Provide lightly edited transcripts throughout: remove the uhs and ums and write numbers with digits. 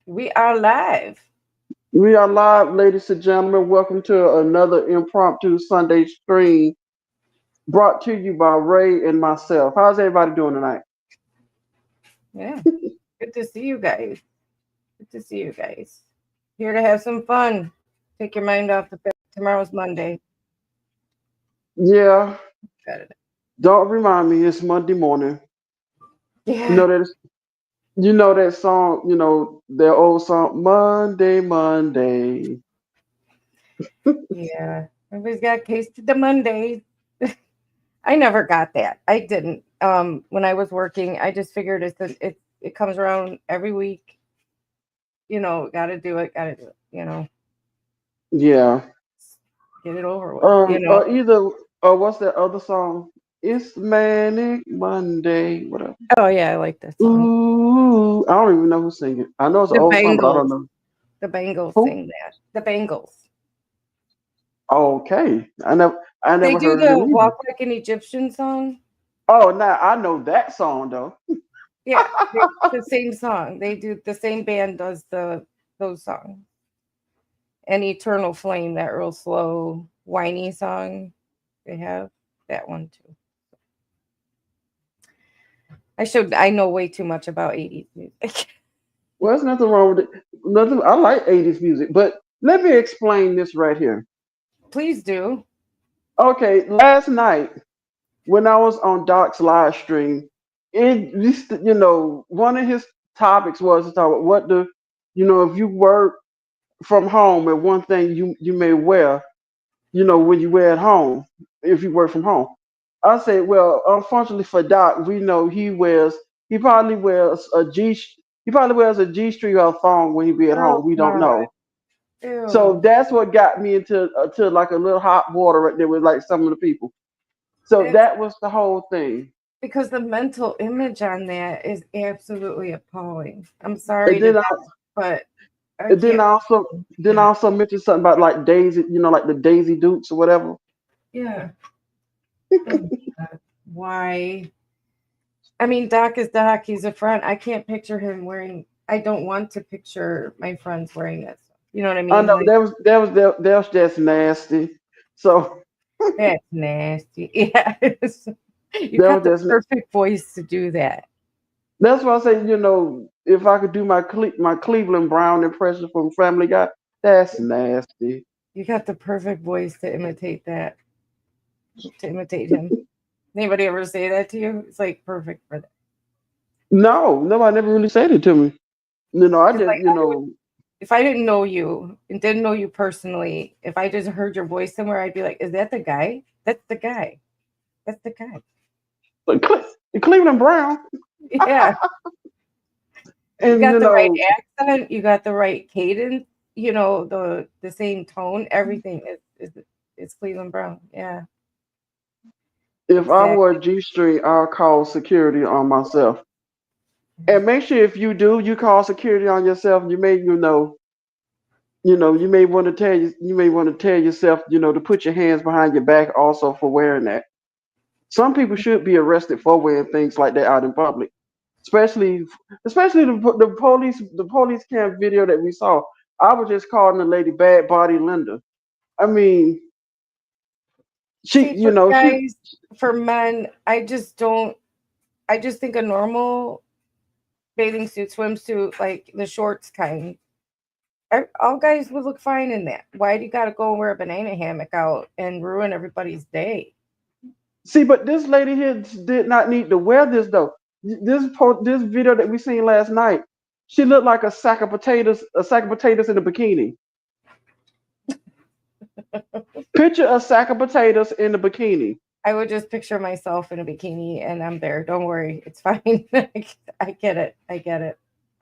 We are live. We are live, ladies and gentlemen. Welcome to another impromptu Sunday stream brought to you by Ray and myself. How's everybody doing tonight? Yeah. Good to see you guys. Good to see you guys. Here to have some fun. Take your mind off the fact tomorrow's Monday. Yeah, Got it. don't remind me. It's Monday morning. You Yeah. know that. You know that song. You know that old song, Monday, Monday. Yeah. Everybody's got a case to the Monday. I never got that. I didn't. When I was working, I just figured it comes around every week. Gotta do it, gotta do it, Yeah. get it over with. Either. What's that other song? It's Manic Monday. Whatever. Oh yeah, I like that song. Ooh, I don't even know who's singing. I know it's an The old song, but I don't Bangles. know The Bangles who. sing that. The Bangles. Okay, I They never do heard of the them either. Walk Like an Egyptian song. Oh, now I know that song though. Yeah, it's the same song. They do the same band does those songs. And Eternal Flame, that real slow, whiny song. They have that one too. I know way too much about 80s music. Well, there's nothing wrong with it. Nothing. I like '80s music, but let me explain this right here. Please do. Okay, last night when I was on Doc's live stream, one of his topics was to talk about if you work from home and one thing you may wear, when you wear at home, if you work from home. I said, well, unfortunately for Doc, we know he probably wears a G string or a thong when he be at Oh home. We don't God. know. So Ew. that's what got me into to like a little hot water right there with like some of the people. So It's that was the whole thing. because the mental image on that is absolutely appalling. I'm And sorry to then Doc, I, but I and can't then I yeah. also mentioned something about like Daisy, like the Daisy Dukes or whatever. Yeah. Oh, God. Why? I mean, Doc is Doc. He's a friend. I can't picture him wearing. I don't want to picture my friends wearing that stuff. You know what I I mean? know Like that was just nasty. So that's nasty. Yeah, you that got was the just perfect voice to do that. That's why I say, if I could do my Cleveland Brown impression from Family Guy, that's nasty. You got the perfect voice to imitate that. To imitate him. Anybody ever say that to you? It's like perfect for that. No, nobody never really said it to me. I Because just, like if I didn't know you and didn't know you personally, if I just heard your voice somewhere, I'd be like, "Is that the guy? That's the guy. That's the guy." like, Cleveland Brown, Yeah, you and got the right accent, you got the right cadence, the same tone, everything is Cleveland Brown. Yeah, if I were a exactly. G string, I'll call security on myself. And make sure if you do, you call security on yourself. You may want to tell yourself, to put your hands behind your back also for wearing that. Some people should be arrested for wearing things like that out in public, especially especially the police cam video that we saw. I was just calling the lady bad body Linda. I mean, she See, you for know she guys, for men, I just don't. I just think a normal bathing suit, swimsuit, like the shorts kind. All guys would look fine in that. Why do you got to go and wear a banana hammock out and ruin everybody's day? see, but this lady here did not need to wear this though. This video that we seen last night, she looked like a sack of potatoes in a bikini. Picture a sack of potatoes in a bikini. I would just picture myself in a bikini and I'm there. Don't worry, it's fine. I get it. I get it.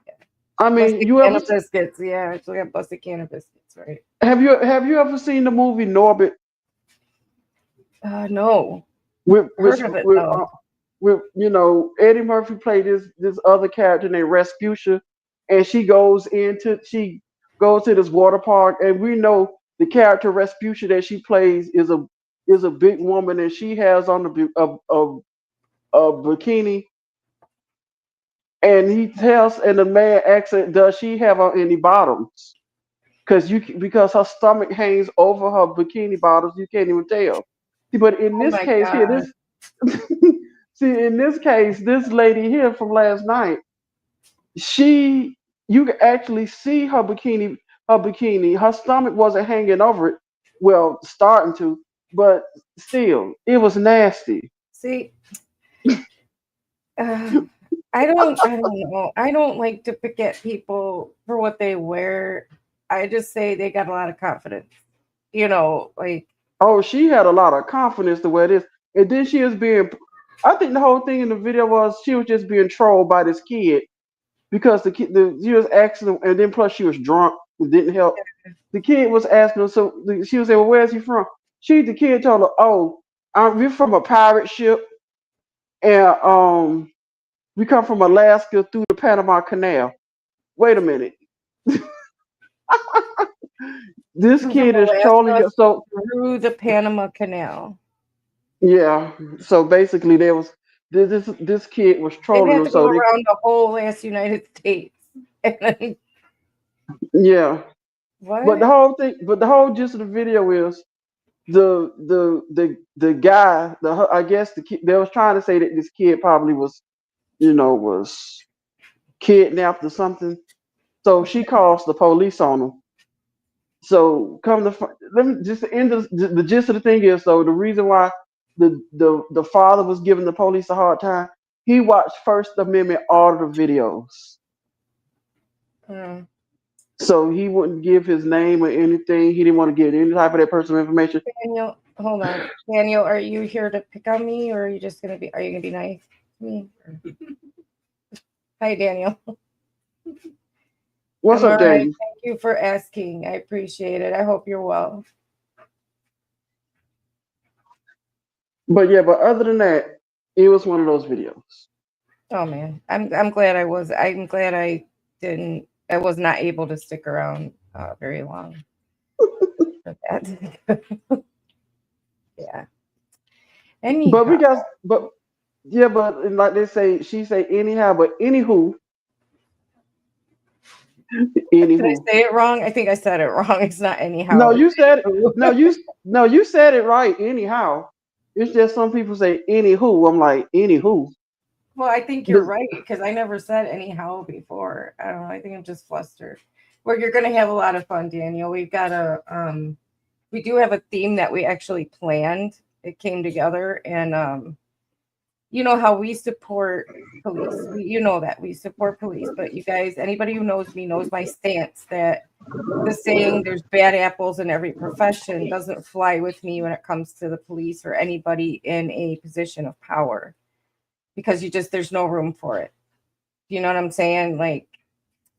Yeah. I mean, Busted you can ever of biscuits. Yeah, actually got busted can of biscuits, right? have you ever seen the movie Norbit No. with Heard with of it with, though. uh, with Eddie Murphy played this other character named Rasputia, and she goes to this water park, and we know the character Rasputia that she plays is a big woman, and she has on a bikini. And and the man asks her, does she have on any bottoms? Because her stomach hangs over her bikini bottoms, you can't even tell. See, but in Oh this my case here, God. this see in this case, this lady here from last night, she you can actually see her stomach wasn't hanging over it, well, starting to, but still, it was nasty. See, uh, I don't know. I don't like to pick at people for what they wear. I just say they got a lot of confidence. Like, Oh, she had a lot of confidence to wear this, and then she was being. I think the whole thing in the video was she was just being trolled by this kid because she was asking him, and then plus she was drunk. It didn't help. The kid was asking her, she was saying, "Well, where's he from?" The kid told her, "Oh, we're from a pirate ship, and we come from Alaska through the Panama Canal." Wait a minute, this from kid is trolling Alaska you. So through the Panama Canal. yeah, so basically there was this kid was They'd trolling have him. to go So they around the whole last United States. And then, yeah, but what? the whole gist of the video is the guy, I guess the kid, they was trying to say that this kid probably was kidnapped or something. So she calls the police on him. So let me just end the gist of the thing is, so the reason why the father was giving the police a hard time, he watched First Amendment all of the videos. Mm. So he wouldn't give his name or anything. He didn't want to get any type of that personal information. Daniel, hold on. Daniel, are you here to pick on me, or are you gonna be nice to me? Hi, Daniel. What's I'm all up, right. Daniel? Thank you for asking. I appreciate it. I hope you're well. But yeah, but other than that, it was one of those videos. Oh man, I'm glad I was not able to stick around very long for that. Yeah. But we Anyhow, got but yeah, but like they say, she say anyhow, but did I anywho. say it wrong? I think I said it wrong. It's not No, anyhow. It's you said it. anywho. You said it right. Anyhow, it's just some people say anywho. I'm like anywho. Well, I think you're This- right because I never said anyhow before. I don't know. I think I'm just flustered. Well, you're going to have a lot of fun, Daniel. We do have a theme that we actually planned. It came together, and you know how we support police. You know that we support police, but you guys, anybody who knows me knows my stance that the saying "there's bad apples in every profession" doesn't fly with me when it comes to the police or anybody in a position of power because there's no room for it. You know what I'm saying? Like,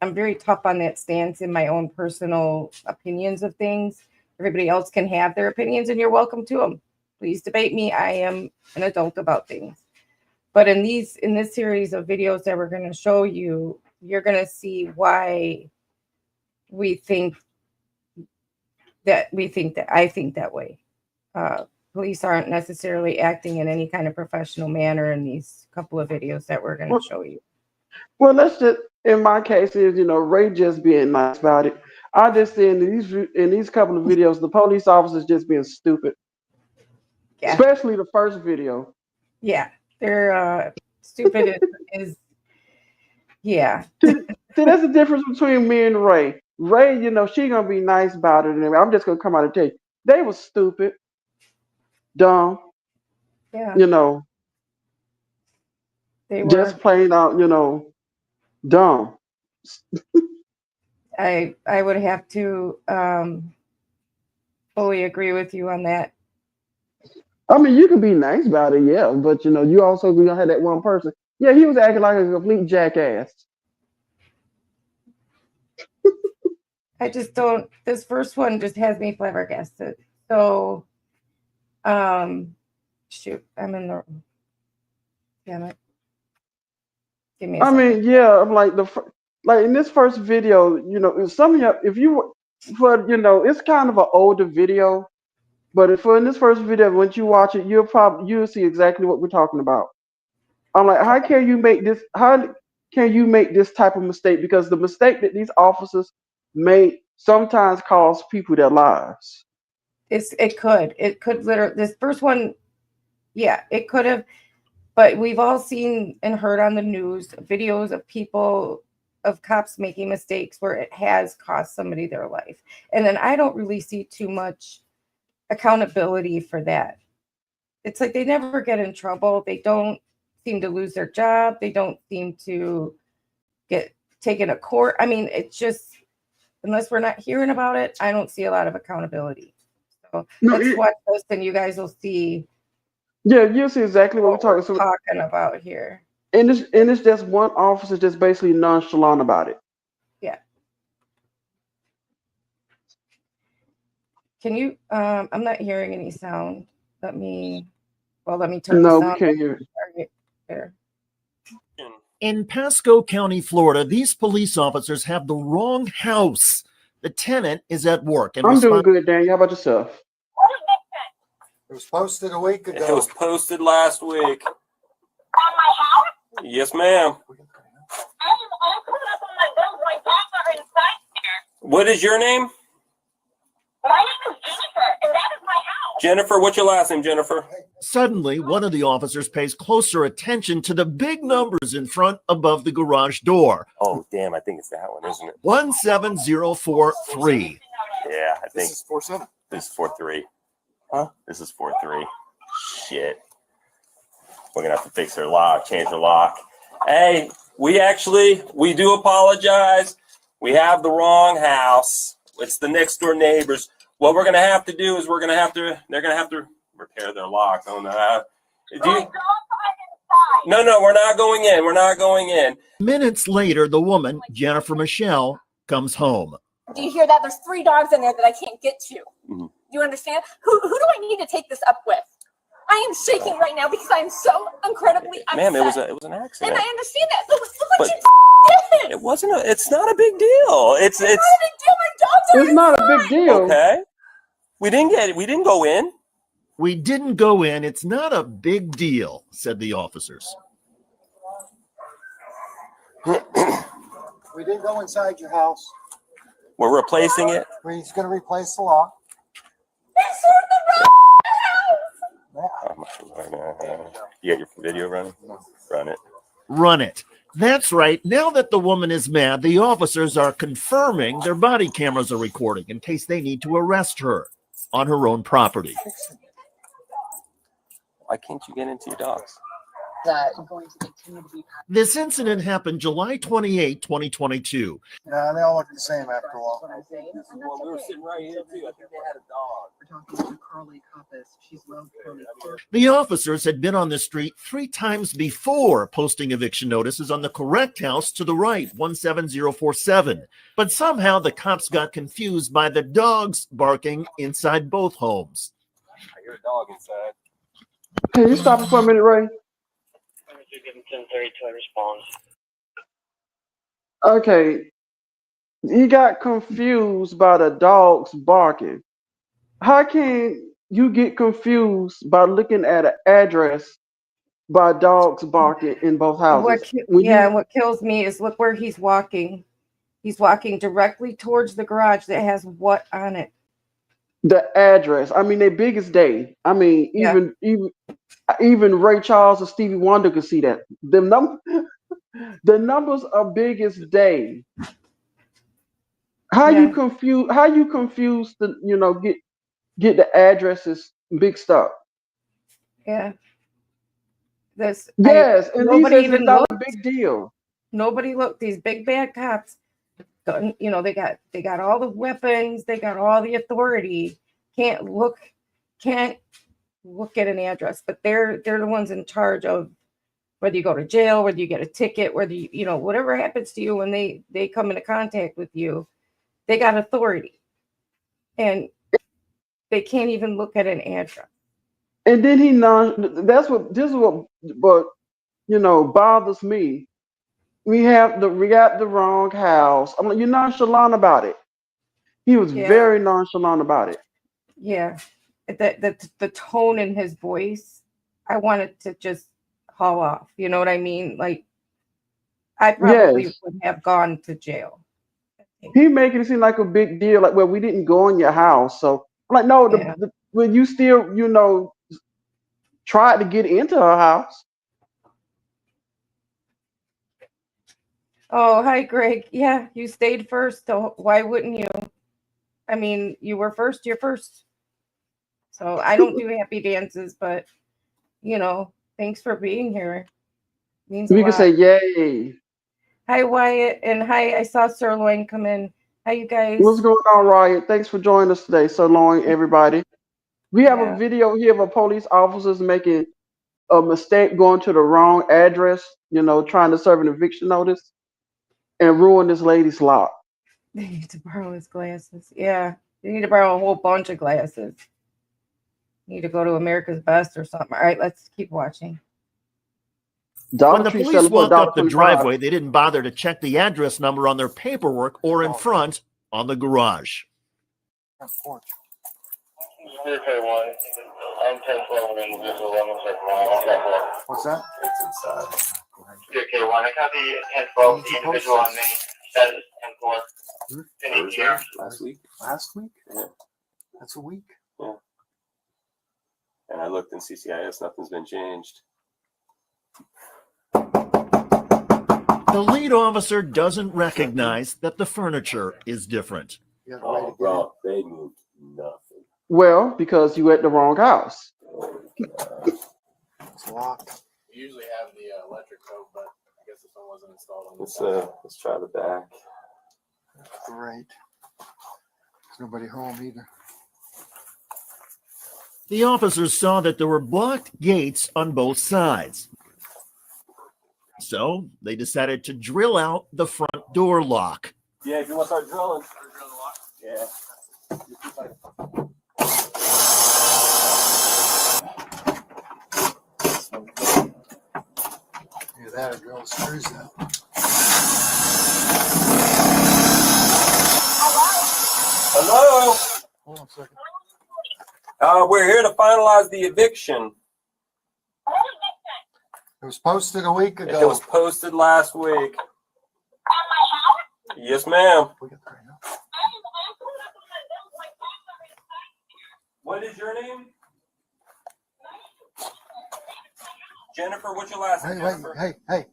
I'm very tough on that stance in my own personal opinions of things. Everybody else can have their opinions and you're welcome to them. Please debate me. I am an adult about things. But in this series of videos that we're going to show you, you're going to see why we think that I think that way. Uh, Police aren't necessarily acting in any kind of professional manner in these couple of videos that we're going to well, show you. well, let's just in my case is Ray just being nice about it. I just see in these couple of videos the police officers just being stupid, Yeah, especially the first video. yeah, they're stupid. Is Yeah, See, that's the difference between me and Ray. Ray, she gonna be nice about it, and I'm just gonna come out and tell you they was stupid, dumb, yeah, you know, they were. just plain out, dumb. I would have to fully agree with you on that. I mean, you can be nice about it, yeah, but you also gonna have that one person. Yeah, he was acting like a complete jackass. I just don't. This first one just has me flabbergasted. So, um, shoot, I'm in the. Damn it! Give me a I second. mean, yeah, I'm like like in this first video, some of you, if you for it's kind of an older video, but if for in this first video, once you watch it, you'll see exactly what we're talking about. I'm like, how can you make this? How? can you make this type of mistake? Because the mistake that these officers make sometimes cost people their lives. It could literally, this first one, yeah, it could have, but we've all seen and heard on the news videos of people, of cops making mistakes where it has cost somebody their life. And then I don't really see too much accountability for that. It's like they never get in trouble. They don't seem to lose their job. They don't seem to get taken to court. I mean, it's just, unless we're not hearing about it, I don't see a lot of accountability. So No, let's watch this and you guys will see yeah, you'll see exactly what we're talking. talking about here. And it's just one officer just basically nonchalant about it. Yeah. Can you, I'm not hearing any sound. Let me turn the No, sound we can't hear it. right there. In Pasco County, Florida, these police officers have the wrong house. The tenant is at work and I'm doing good, Daniel. How about yourself? It was posted a week ago. It was posted last week. On my house? Yes, ma'am. I put it up on my bills. My dogs are inside here. What is your name? My name is Jennifer, and that is my house. Jennifer. What's your last name, Jennifer? Suddenly, one of the officers pays closer attention to the big numbers in front above the garage door. Oh, damn. I think it's that one, isn't it? 17043. Yeah, I think This is 47. this is 43. Huh? This is 43. Shit. We're going to have to fix their lock, change their lock. Hey, we do apologize. We have the wrong house. It's the next door neighbors. What we're going to have to do is they're going to have to repair their lock. Oh, no. My dogs are inside. No, we're not going in. We're not going in. Minutes later, the woman, Jennifer Michelle, comes home. Do you hear that? There's 3 dogs in there that I can't get to. Mm-hmm. Do you understand? Who do I need to take this up with? I am shaking right now because I am so incredibly upset. Ma'am, it was an accident. And I understand that. But look what But you did. It wasn't. It's not a big deal. It's It's not a big deal. My dogs are It's not a big deal. okay. We didn't go in. We didn't go in. It's not a big deal, said the officers. We didn't go inside your house. We're replacing it. We're going to replace the lock. This is the You got your video running? Run it. Run it. That's right. Now that the woman is mad, the officers are confirming their body cameras are recording in case they need to arrest her on her own property. Why can't you get into your dogs? going to continue to be. This incident happened July 28, 2022. Nah, they all look the same after a while. Well, we were sitting right here too. I think they had a dog. We're talking to Carly Coppice. She's Love County Clerk. The officers had been on the street 3 times before posting eviction notices on the correct house to the right, 17047. But somehow the cops got confused by the dogs barking inside both homes. I hear a dog inside. Can you stop it for a minute, Ray? Okay. He got confused by the dogs barking. How can you get confused by looking at an address by dogs barking in both houses? What kills me is look where he's walking. He's walking directly towards the garage that has what on it? The address. I mean, their biggest day. I mean, even Ray Charles or Stevie Wonder could see that. The numbers are biggest day. How you confuse the get the addresses mixed up. Yeah. And nobody even not a big deal. Nobody looked. These big bad cops, they got all the weapons, they got all the authority. Can't look at an address, but they're the ones in charge of whether you go to jail, whether you get a ticket, whether whatever happens to you when they come into contact with you, they got authority. And they can't even look at an address. And then this is what bothers me. We got the wrong house. I'm like, you're nonchalant about it. He was very nonchalant about it. Yeah. The tone in his voice, I wanted to just haul off. You know what I mean? Like, I probably Yes. would have gone to jail. He making it seem like a big deal, like, well, we didn't go in your house. So I'm like, no, Yeah. when you still, tried to get into her house. Oh, hi, Greg. Yeah, you stayed first, so why wouldn't you? I mean, you were first, you're first. So I don't do happy dances, but thanks for being here. Means a We can lot. say, yay. Hi, Wyatt, and hi, I saw Sirloin come in. Hi, you guys. What's going on, Riot? Thanks for joining us today. So long, everybody. We have a Yeah. video here of a police officers making a mistake going to the wrong address, trying to serve an eviction notice and ruin this lady's lot. They need to borrow his glasses. Yeah, they need to borrow a whole bunch of glasses. Need to go to America's Best or something. All right, let's keep watching. When Dollar the Tree police selling for walked up the $1.25. driveway, they didn't bother to check the address number on their paperwork or in front on the garage. Front porch. What's that? It's inside. JK1, I copy 1012, the individual on the status 10-4. Any here? Last week. Last week? Yeah. That's a week. And I looked in CCIS, nothing's been changed. The lead officer doesn't recognize that the furniture is different. You have to write Oh, it bro, they moved nothing. Well, because you at the wrong house. down. It's locked. We usually have the electric code, but I guess this one wasn't installed on Let's try the back. Great. There's nobody home either. The officers saw that there were blocked gates on both sides. So they decided to drill out the front door lock. Yeah, if you want to start drilling. Yeah. Either that or drill the screws out. Hello. Hold on a second. We're here to finalize the eviction. It was posted a week ago. It was posted last week. Yes, ma'am. We got the right now. What is your name? Jennifer, what's your last name, Hey, Jennifer? hey.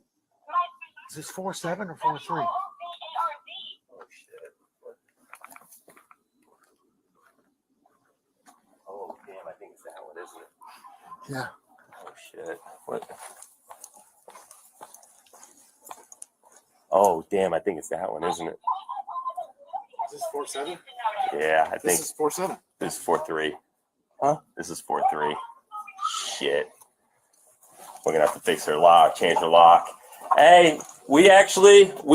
Is this 4-7 or 4-3? Oh, shit. Oh, damn, I think it's that one, isn't it? Yeah. Oh, shit. What? Oh, damn, I think it's that one, isn't it? Is this 4-7? Yeah, I think This is 4-7. this is 4-3. Huh? This is 4-3. Shit. We're gonna have to fix her lock, change her lock. Hey, we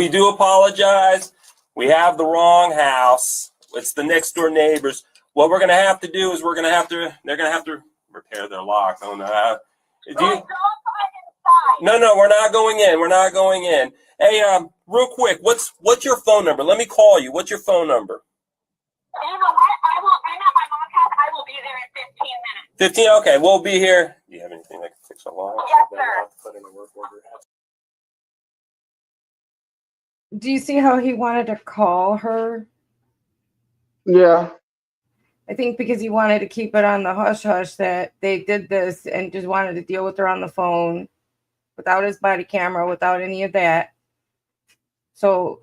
do apologize. We have the wrong house. It's the next door neighbors. What we're gonna have to do is they're gonna have to repair their lock. Oh no. No, we're not going in. We're not going in. Hey, real quick, what's your phone number? Let me call you. What's your phone number? You know what? I'm at my mom's house. I will be there in 15 minutes. 15? Okay, we'll be here. Do you have anything that can fix a lock? Yes, sir. Put in a work order. Do you see how he wanted to call her? Yeah. I think because he wanted to keep it on the hush hush that they did this and just wanted to deal with her on the phone without his body camera, without any of that. So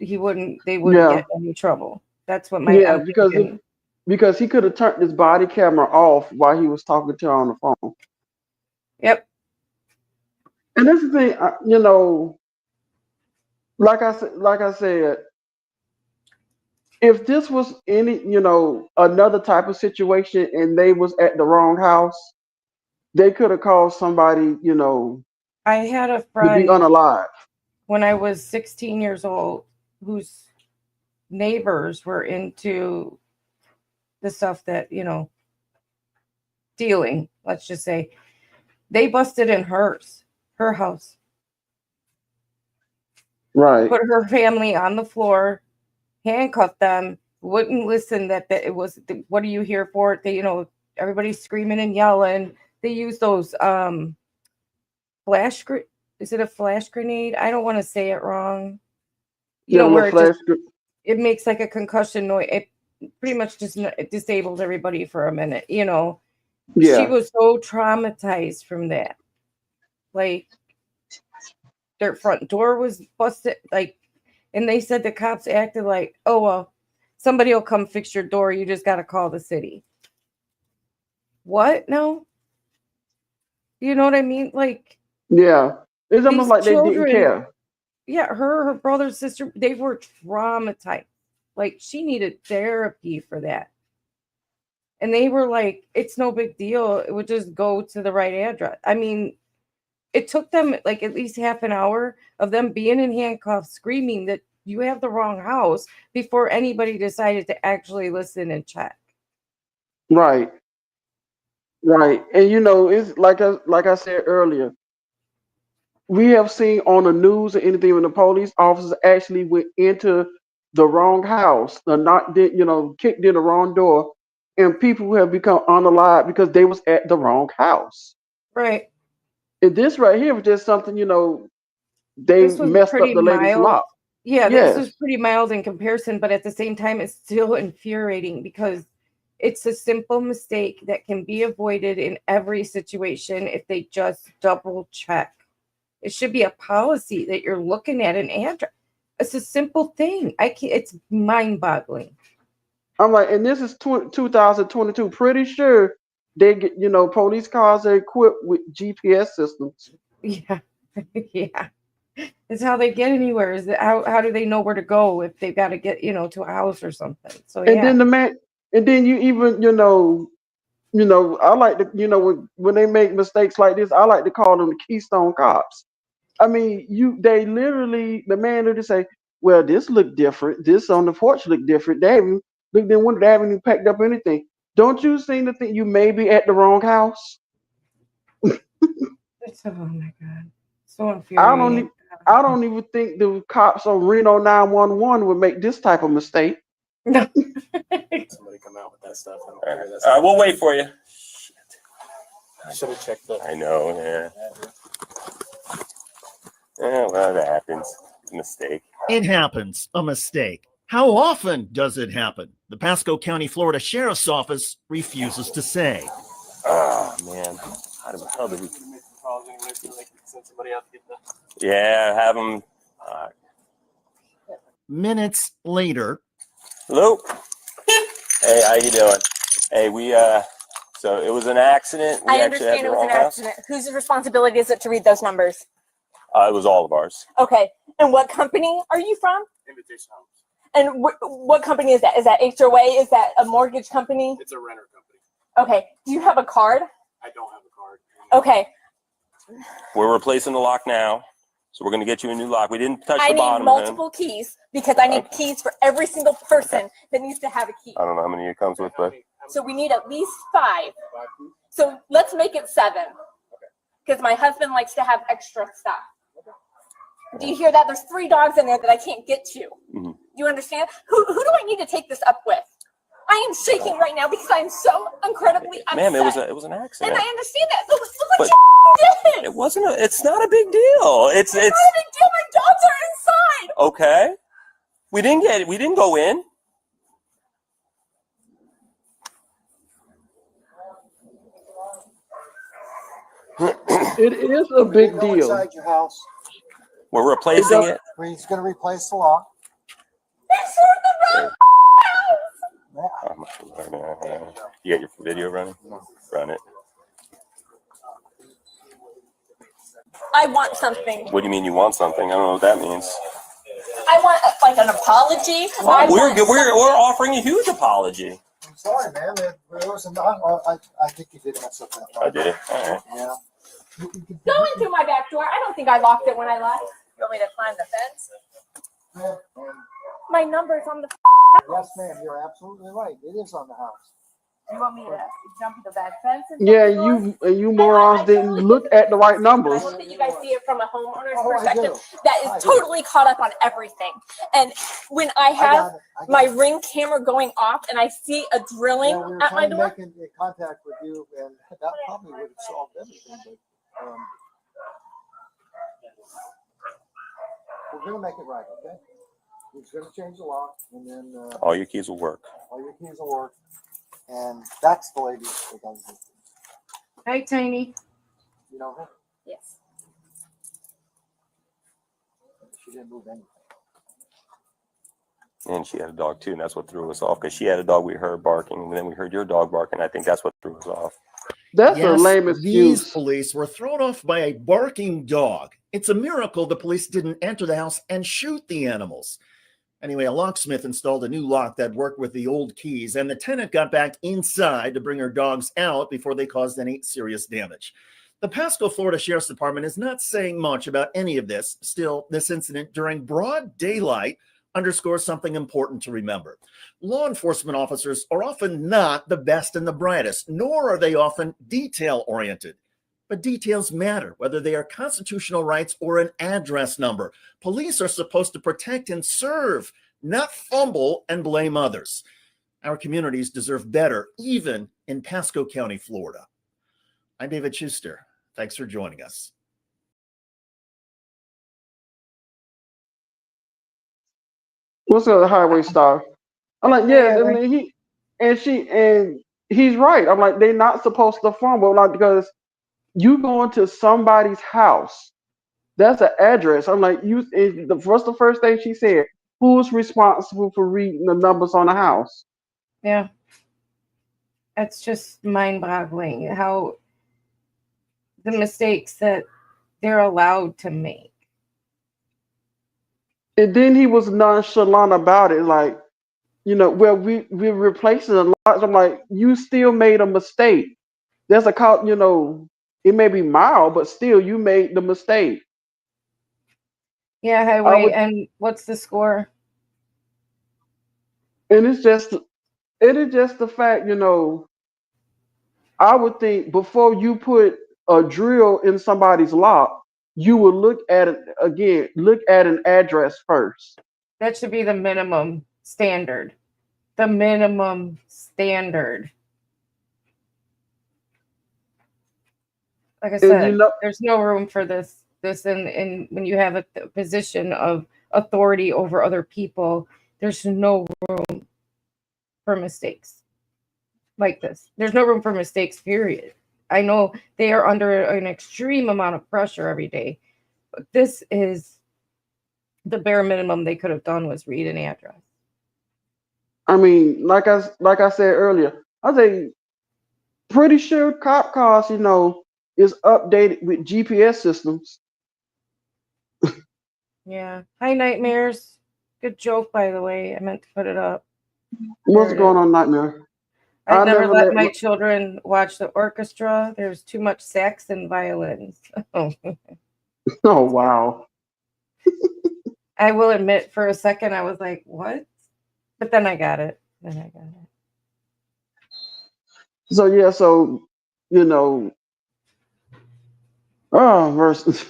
they wouldn't get any trouble. That's what I'm thinking. because he could have turned his body camera off while he was talking to her on the phone. Yep. And that's the thing, like I said, if this was any, another type of situation and they was at the wrong house, they could have called somebody, I had a to be friend unalive. when I was 16 years old whose neighbors were into the stuff that, dealing, let's just say. They busted in her house. Right. Put her family on the floor, handcuffed them, wouldn't listen that it was, what are you here for? They, everybody's screaming and yelling. They used those flash is it a flash grenade? I don't want to say it wrong. Yeah, the Where little flash. it makes like a concussion noise. It pretty much just it disabled everybody for a minute. She Yeah, was so traumatized from that. Like their front door was busted. Like, and they said the cops acted like, oh well, somebody will come fix your door. You just got to call the city. What? No. You know what I mean? Like, yeah. It's almost these like they didn't children, care. yeah, her brother, sister, they were traumatized. Like, she needed therapy for that. And they were like, it's no big deal. It would just go to the right address. I mean, it took them like at least half an hour of them being in handcuffs, screaming that you have the wrong house before anybody decided to actually listen and check. Right, right. And it's like I said earlier. We have seen on the news or anything when the police officers actually went into the wrong house, or not did kicked in the wrong door, and people have become unalive because they was at the wrong house. Right. And this right here was just something they This was messed up pretty the lady's mild. lock. Yeah, this Yes, was pretty mild in comparison, but at the same time, it's still infuriating because it's a simple mistake that can be avoided in every situation if they just double check. It should be a policy that you're looking at an address. It's a simple thing. It's mind-boggling. I'm like, and this is 2022. Pretty sure they get police cars are equipped with GPS systems. Yeah, yeah. It's how they get anywhere. Is that how do they know where to go if they've got to get to a house or something? So And yeah. then and then you even I like to when they make mistakes like this, I like to call them the Keystone Cops. I mean, they literally the man would just say, "Well, this looked different. This on the porch looked different. They haven't looked in one. They haven't even packed up anything. Don't you seem to think you may be at the wrong house?" Oh my god, so I don't. infuriating. I don't even think the cops on Reno 911 would make this type of mistake. No. Somebody come out with that stuff. I don't All care. right, we'll wait for you. I should have checked the. I know, yeah. Yeah, well, that happens. It's a mistake. It happens, a mistake. How often does it happen? The Pasco County, Florida Sheriff's Office refuses to say. Oh, man. How the hell did we... Send somebody out to get the. Yeah, have them... Minutes later. Hello? Hey, how you doing? Hey, so it was an accident. I understand it was an accident. Whose responsibility is it to read those numbers? It was all of ours. Okay. And what company are you from? Invitation Homes. And what company is that? Is that HOA? Is that a mortgage company? It's a renter company. Okay. Do you have a card? I don't have a card. Okay. We're replacing the lock now, so we're going to get you a new lock. We didn't touch I the need bottom. multiple keys because I need keys for every single person that needs to have a key. I don't know how many it comes with, but... So we need at least 5. So let's make it 7. Because my husband likes to have extra stuff. Do you hear that? There's 3 dogs in there that I can't get to. Mm-hmm. You understand? Who do I need to take this up with? I am shaking right now because I am so incredibly upset. Ma'am, it was an accident. And I understand that. But look what you did. It wasn't. It's not a big deal. It's not a big deal. My dogs are inside. Okay. We didn't go in. It is a big Go deal. inside your house. We're replacing it. He's going to replace the lock. It's for the wrong house. You got your video running? Run it. I want something. What do you mean you want something? I don't know what that means. I want like an apology. We're offering a huge apology. I'm sorry, man. It was I think you did mess up that lock. I did it. All right. Yeah. Go in through my back door. I don't think I locked it when I left. You want me to climb the fence? Yeah. My number's on the Yes, ma'am. You're absolutely right. It is on the house. You want me to jump the back fence? And Yeah, you morons didn't look at the right I numbers. hope that you guys see it from a homeowner's Oh, I perspective. do. That is totally caught up on everything. And when I have my Ring camera going off and I see a drilling we were at my trying to door, make contact with you, and that probably would have solved everything. But We're gonna make it right, okay? We're just gonna change the lock, and then All your keys will work. all your keys will work. And that's the lady that does it. Hi, Tiny. You know her? Yes. She didn't move anything. And she had a dog too, and that's what threw us off. Because she had a dog, we heard barking, and then we heard your dog barking. I think that's what threw us off. That's a lame these excuse. police were thrown off by a barking dog. It's a miracle the police didn't enter the house and shoot the animals. Anyway, a locksmith installed a new lock that worked with the old keys, and the tenant got back inside to bring her dogs out before they caused any serious damage. The Pasco, Florida Sheriff's Department is not saying much about any of this. Still, this incident during broad daylight underscores something important to remember. Law enforcement officers are often not the best and the brightest, nor are they often detail-oriented. But details matter, whether they are constitutional rights or an address number. Police are supposed to protect and serve, not fumble and blame others. Our communities deserve better, even in Pasco County, Florida. I'm David Schuster. Thanks for joining us. What's the highway star? I'm like, yes, Yeah, and he's right. I'm like, they're not supposed to fumble, like, because you go into somebody's house. That's an address. I'm like, what's the first thing she said? Who's responsible for reading the numbers on the house? yeah. That's just mind-boggling how the mistakes that they're allowed to make. And then he was nonchalant about it, like, well, we're replacing the locks. I'm like, you still made a mistake. There's a call, it may be mild, but still, you made the mistake. Yeah, highway. And what's the score? And it is just the fact, I would think before you put a drill in somebody's lock, you would look at an address first. That should be the minimum standard. The minimum standard. Like I said, there's no room for this in when you have a position of authority over other people, there's no room for mistakes like this. There's no room for mistakes, period. I know they are under an extreme amount of pressure every day, but this is the bare minimum they could have done was read an address. I mean, like I said earlier, I think pretty sure cop cars, is updated with GPS systems. Yeah. Hi, Nightmares. Good joke, by the way. I meant to put it up. What's going on, Nightmare? I never let my children watch the orchestra. There's too much sax and violins. Oh, wow. I will admit, for a second, I was like, what? But then I got it. So, yeah, versus.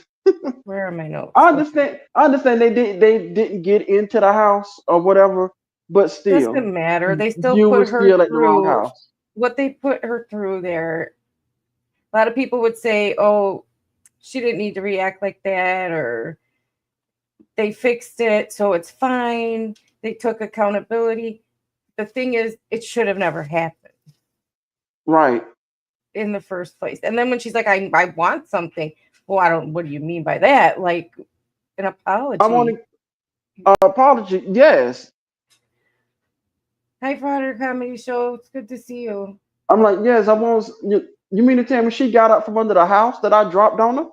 Where are my notes? I understand they didn't get into the house or whatever, but still. Doesn't matter. They still you put were her still at the wrong through house. what they put her through there. A lot of people would say, oh, she didn't need to react like that, or they fixed it, so it's fine. They took accountability. The thing is, it should have never happened. Right. In the first place. And then when she's like, I want something. Well, what do you mean by that? Like an apology. I want an apology. Yes. Hi, Fraud Comedy Show. It's good to see you. I'm like, yes, I want. You mean to tell me she got up from under the house that I dropped on her?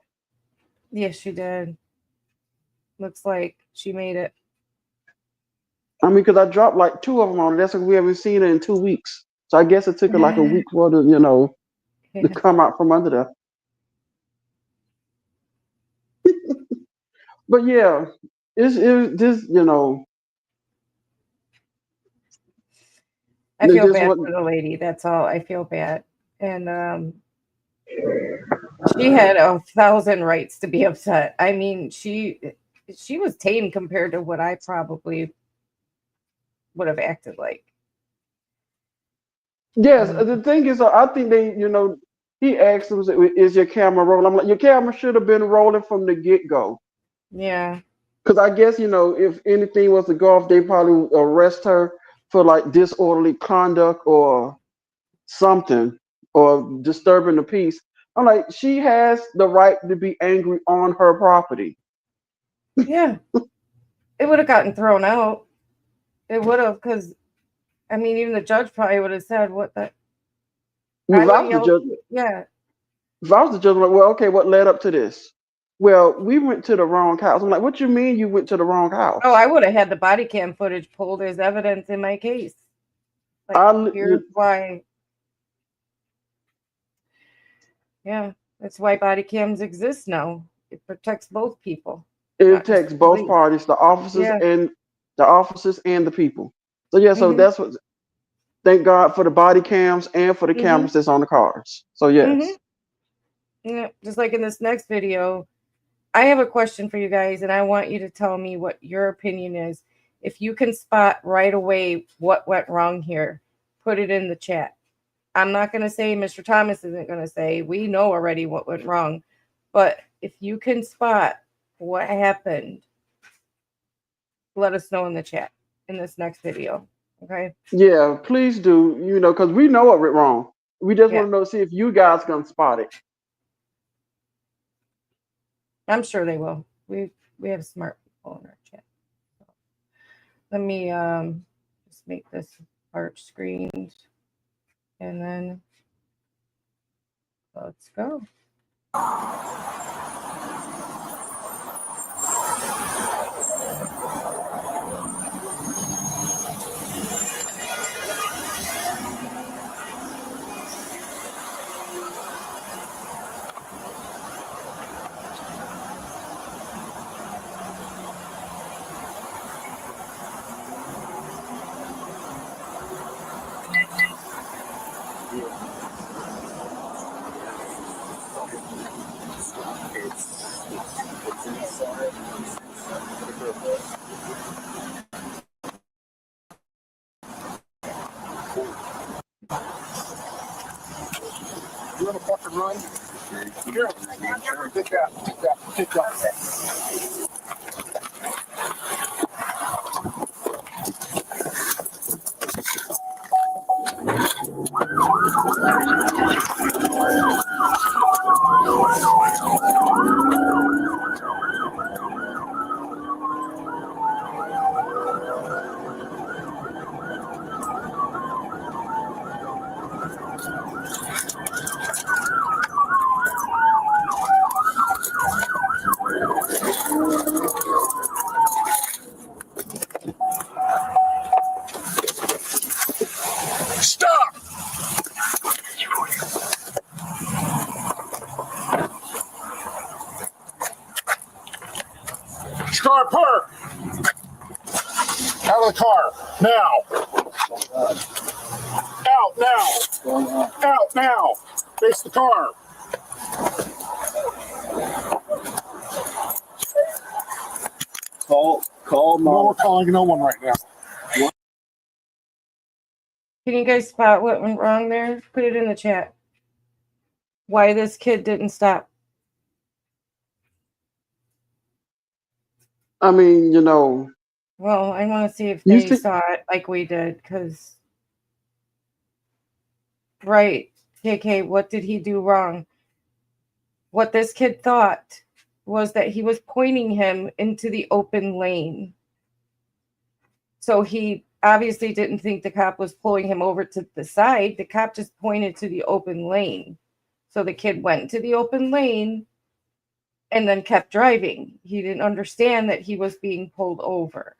Yes, she did. Looks like she made it. I mean, because I dropped like 2 of them on her. That's like we haven't seen her in 2 weeks. So I guess it took her like a week for her to, to come out from under there. But yeah, it's this, I feel bad for the lady. That's all. I feel bad. And she had 1,000 rights to be upset. I mean, she was tame compared to what I probably would have acted like. Yes, the thing is, I think they, he asked him, is your camera rolling? I'm like, your camera should have been rolling from the get-go. Yeah. Because I guess, if anything was to go off, they probably would arrest her for like disorderly conduct or something, or disturbing the peace. I'm like, she has the right to be angry on her property. Yeah. It would have gotten thrown out. It would have, because, I mean, even the judge probably would have said, what the. If I was the judge, Yeah. if I was the judge, I'm like, well, okay, what led up to this? Well, we went to the wrong house. I'm like, what you mean you went to the wrong house? Oh, I would have had the body cam footage pulled as evidence in my case. Like, here's why. Yeah, that's why body cams exist now. It protects both people. It protects both parties, the officers and the people. So yeah, so that's what. Thank God for the body cams and for the cameras that's on the cars. So yes. Yeah, just like in this next video, I have a question for you guys, and I want you to tell me what your opinion is. If you can spot right away what went wrong here, put it in the chat. I'm not going to say Mr. Thomas isn't going to say. We know already what went wrong. But if you can spot what happened, let us know in the chat in this next video. Okay? Yeah, please do. Because we know what went wrong. We just want to know, see if you guys can spot it. I'm sure they will. We have smart people in our chat. So let me just make this part screened, and then let's go. You want to fucking run? Here, take that. Stop! Car park! Out of the car, now! Out now! Out now! Face the car! Call no, we're calling no one right now. Can you guys spot what went wrong there? Put it in the chat. Why this kid didn't stop. I mean, Well, I want to see if they saw it like we did, because. Right, KK, what did he do wrong? What this kid thought was that he was pointing him into the open lane. So he obviously didn't think the cop was pulling him over to the side. The cop just pointed to the open lane. So the kid went to the open lane and then kept driving. He didn't understand that he was being pulled over.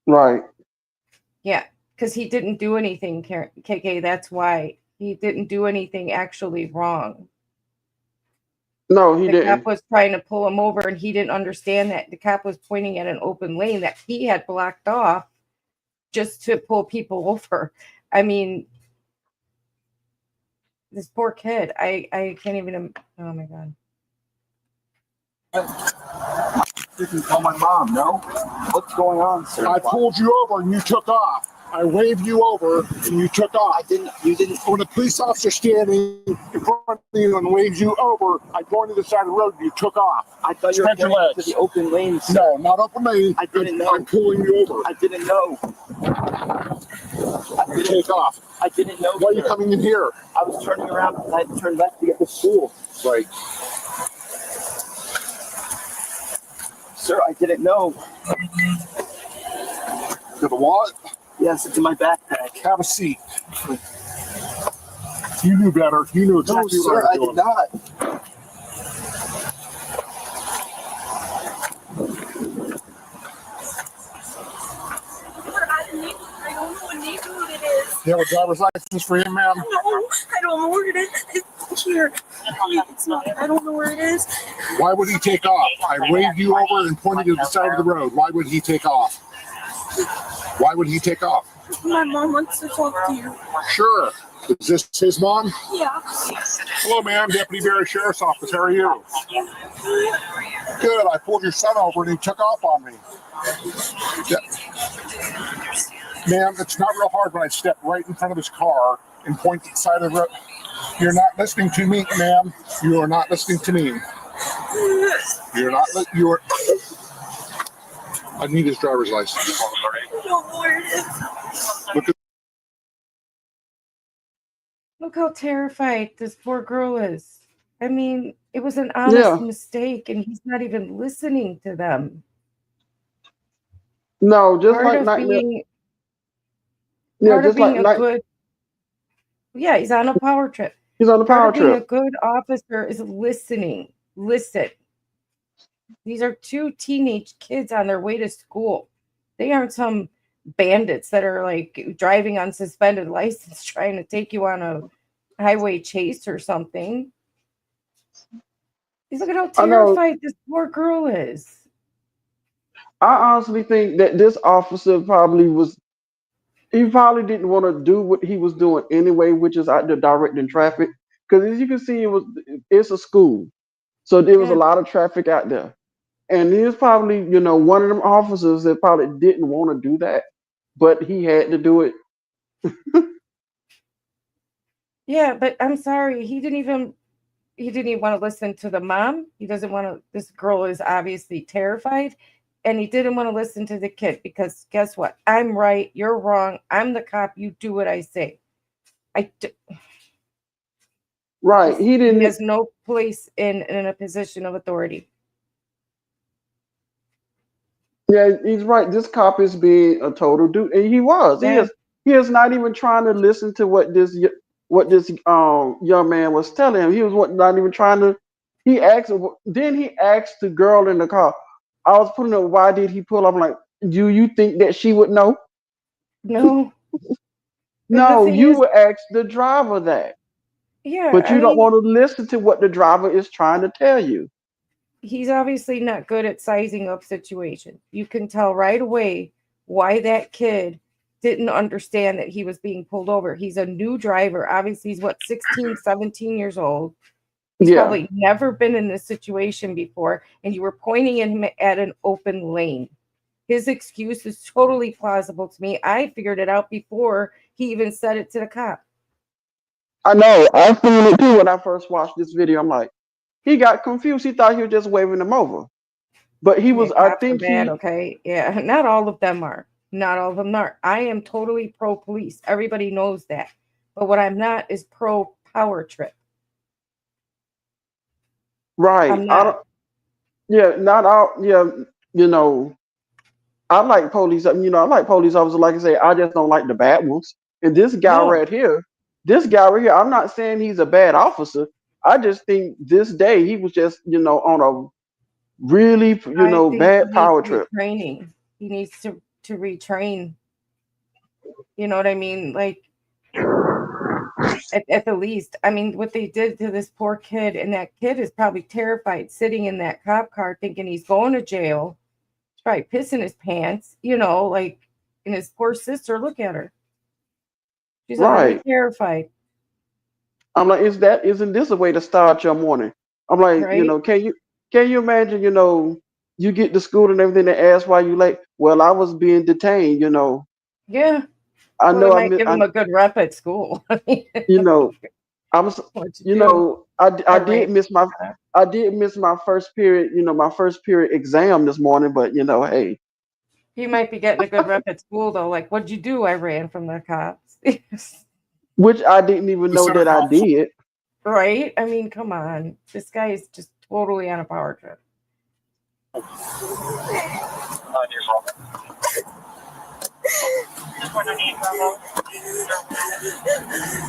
Right. Yeah, because he didn't do anything, KK. That's why he didn't do anything actually wrong. No, he didn't. The cop was trying to pull him over, and he didn't understand that the cop was pointing at an open lane that he had blocked off just to pull people over. I mean, this poor kid. I can't even. Oh my God. You can call my mom, no? What's going on, sir? I pulled you over and you took off. I waved you over and you took off. You didn't. When a police officer standing in front of you and waves you over, I pointed to the side of the road and you took off. I thought you were Spread your pointing to legs. the open lane. Sir. No, not open lane. I didn't know. I'm pulling you over. I didn't know. You take off. I didn't know. Why are you coming in here? I was turning around because I had to turn left to get to school. Right. Sir, I didn't know. To the wallet? Yes, it's in my backpack. Have a seat. You knew better. You knew No, exactly sir, what I I was did doing. not. I don't know what neighborhood it is. You have a driver's license for him, ma'am? No, I don't know where it is. It's here. It's not. I don't know where it is. Why would he take off? I waved you over and pointed to the side of the road. Why would he take off? Why would he take off? My mom wants to talk to you. Sure. Is this his mom? Yeah. Hello, ma'am. Deputy Barry Sheriff's Office. How are you? Good. I pulled your son over and he took off on me. Yeah. Ma'am, it's not real hard when I step right in front of his car and point to the side of the road. You're not listening to me, ma'am. You are not listening to me. You're not. You are. I need his driver's license. I don't know where it is. Look how terrified this poor girl is. I mean, it was an honest mistake, and he's not even listening to them. No, just Part like of Nightmare. being, Yeah, part of just like being a Night. good, yeah, he's on a power trip. He's on the Part power of being a trip. good officer is listening. Listen. These are two teenage kids on their way to school. They aren't some bandits that are like driving on suspended license trying to take you on a highway chase or something. Look at how I know. terrified this poor girl is. I honestly think that this officer probably was. He probably didn't want to do what he was doing anyway, which is out there directing traffic. Because as you can see, it's a school, so there was a Yeah. lot of traffic out there. And he was probably, one of them officers that probably didn't want to do that, but he had to do it. Yeah, but I'm sorry, he didn't even want to listen to the mom. He doesn't want to. This girl is obviously terrified, and he didn't want to listen to the kid because guess what? I'm right, you're wrong. I'm the cop. You do what I say. Right. He He didn't. has no place in a position of authority. Yeah, he's right. This cop is being a total dude, and he was. Yeah. He is not even trying to listen to what this young man was telling him. He was not even trying to. He asked. Then he asked the girl in the car. I was putting up. Why did he pull up? I'm like, do you think that she would know? No. No, you would ask the driver that. Yeah, But you I don't mean, want to listen to what the driver is trying to tell you. he's obviously not good at sizing up situations. You can tell right away why that kid didn't understand that he was being pulled over. He's a new driver. Obviously, he's 16, 17 years old. He's probably never been in this situation before, and you were pointing at him at an open lane. His excuse is totally plausible to me. I figured it out before he even said it to the cop. I know. I seen it too when I first watched this video. I'm like, he got confused. He thought he was just waving him over. But he was, I Cops are think bad, he, okay? Yeah, not all of them are. Not all of them are. I am totally pro police. Everybody knows that. But what I'm not is pro power trip. right. I'm I not. don't, yeah, not all, yeah, I like police, I like police officers. Like I say, I just don't like the bad ones. And this guy No. right here, I'm not saying he's a bad officer. I just think this day he was just, on a really, I think bad he power needs trip. retraining. He needs to retrain. You know what I mean? Like, at the least. I mean, what they did to this poor kid, and that kid is probably terrified sitting in that cop car thinking he's going to jail. He's probably pissing his pants, like, and his poor sister, look at her. She's already Right. terrified. I'm like, isn't this a way to start your morning? I'm like, Right? can you imagine, you get to school and everything, they ask why you late. Well, I was being detained, Yeah. I Well, know it I, might mi- give him a good rep at school. you know, I was, What you do? know, I I ran. did miss my first period, my first period exam this morning, but hey, He might be getting a good rep at school though. Like, what'd you do? I ran from the cops. which I didn't even The know center that I console. did. Right? I mean, come on. This guy is just totally on a power trip.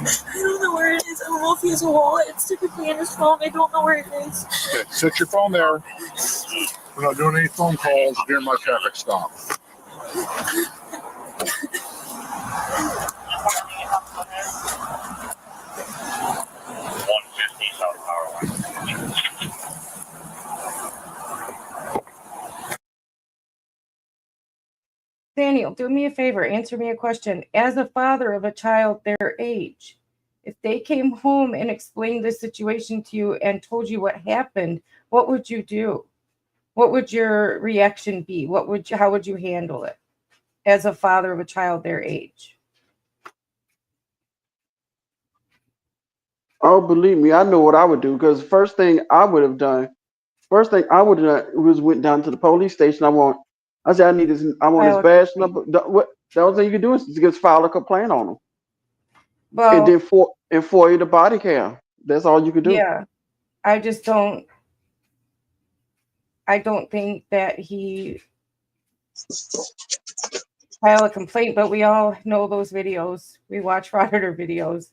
I don't know where it is. I don't know if he has a wallet. It's typically in his phone. I don't know where it is. Okay, set your phone there. We're not doing any phone calls during my traffic stop. Daniel, do me a favor. Answer me a question. As a father of a child their age, if they came home and explained the situation to you and told you what happened, what would you do? What would your reaction be? How would you handle it as a father of a child their age? Oh, believe me, I know what I would do, because first thing I would have done was went down to the police station. I said, I want his File a badge complaint. number. The only thing you can do is just file a complaint on him, and Well, then FOIA the body cam. That's all you could do. yeah, I just don't. I don't think that he file a complaint, but we all know those videos. We watch auditor videos.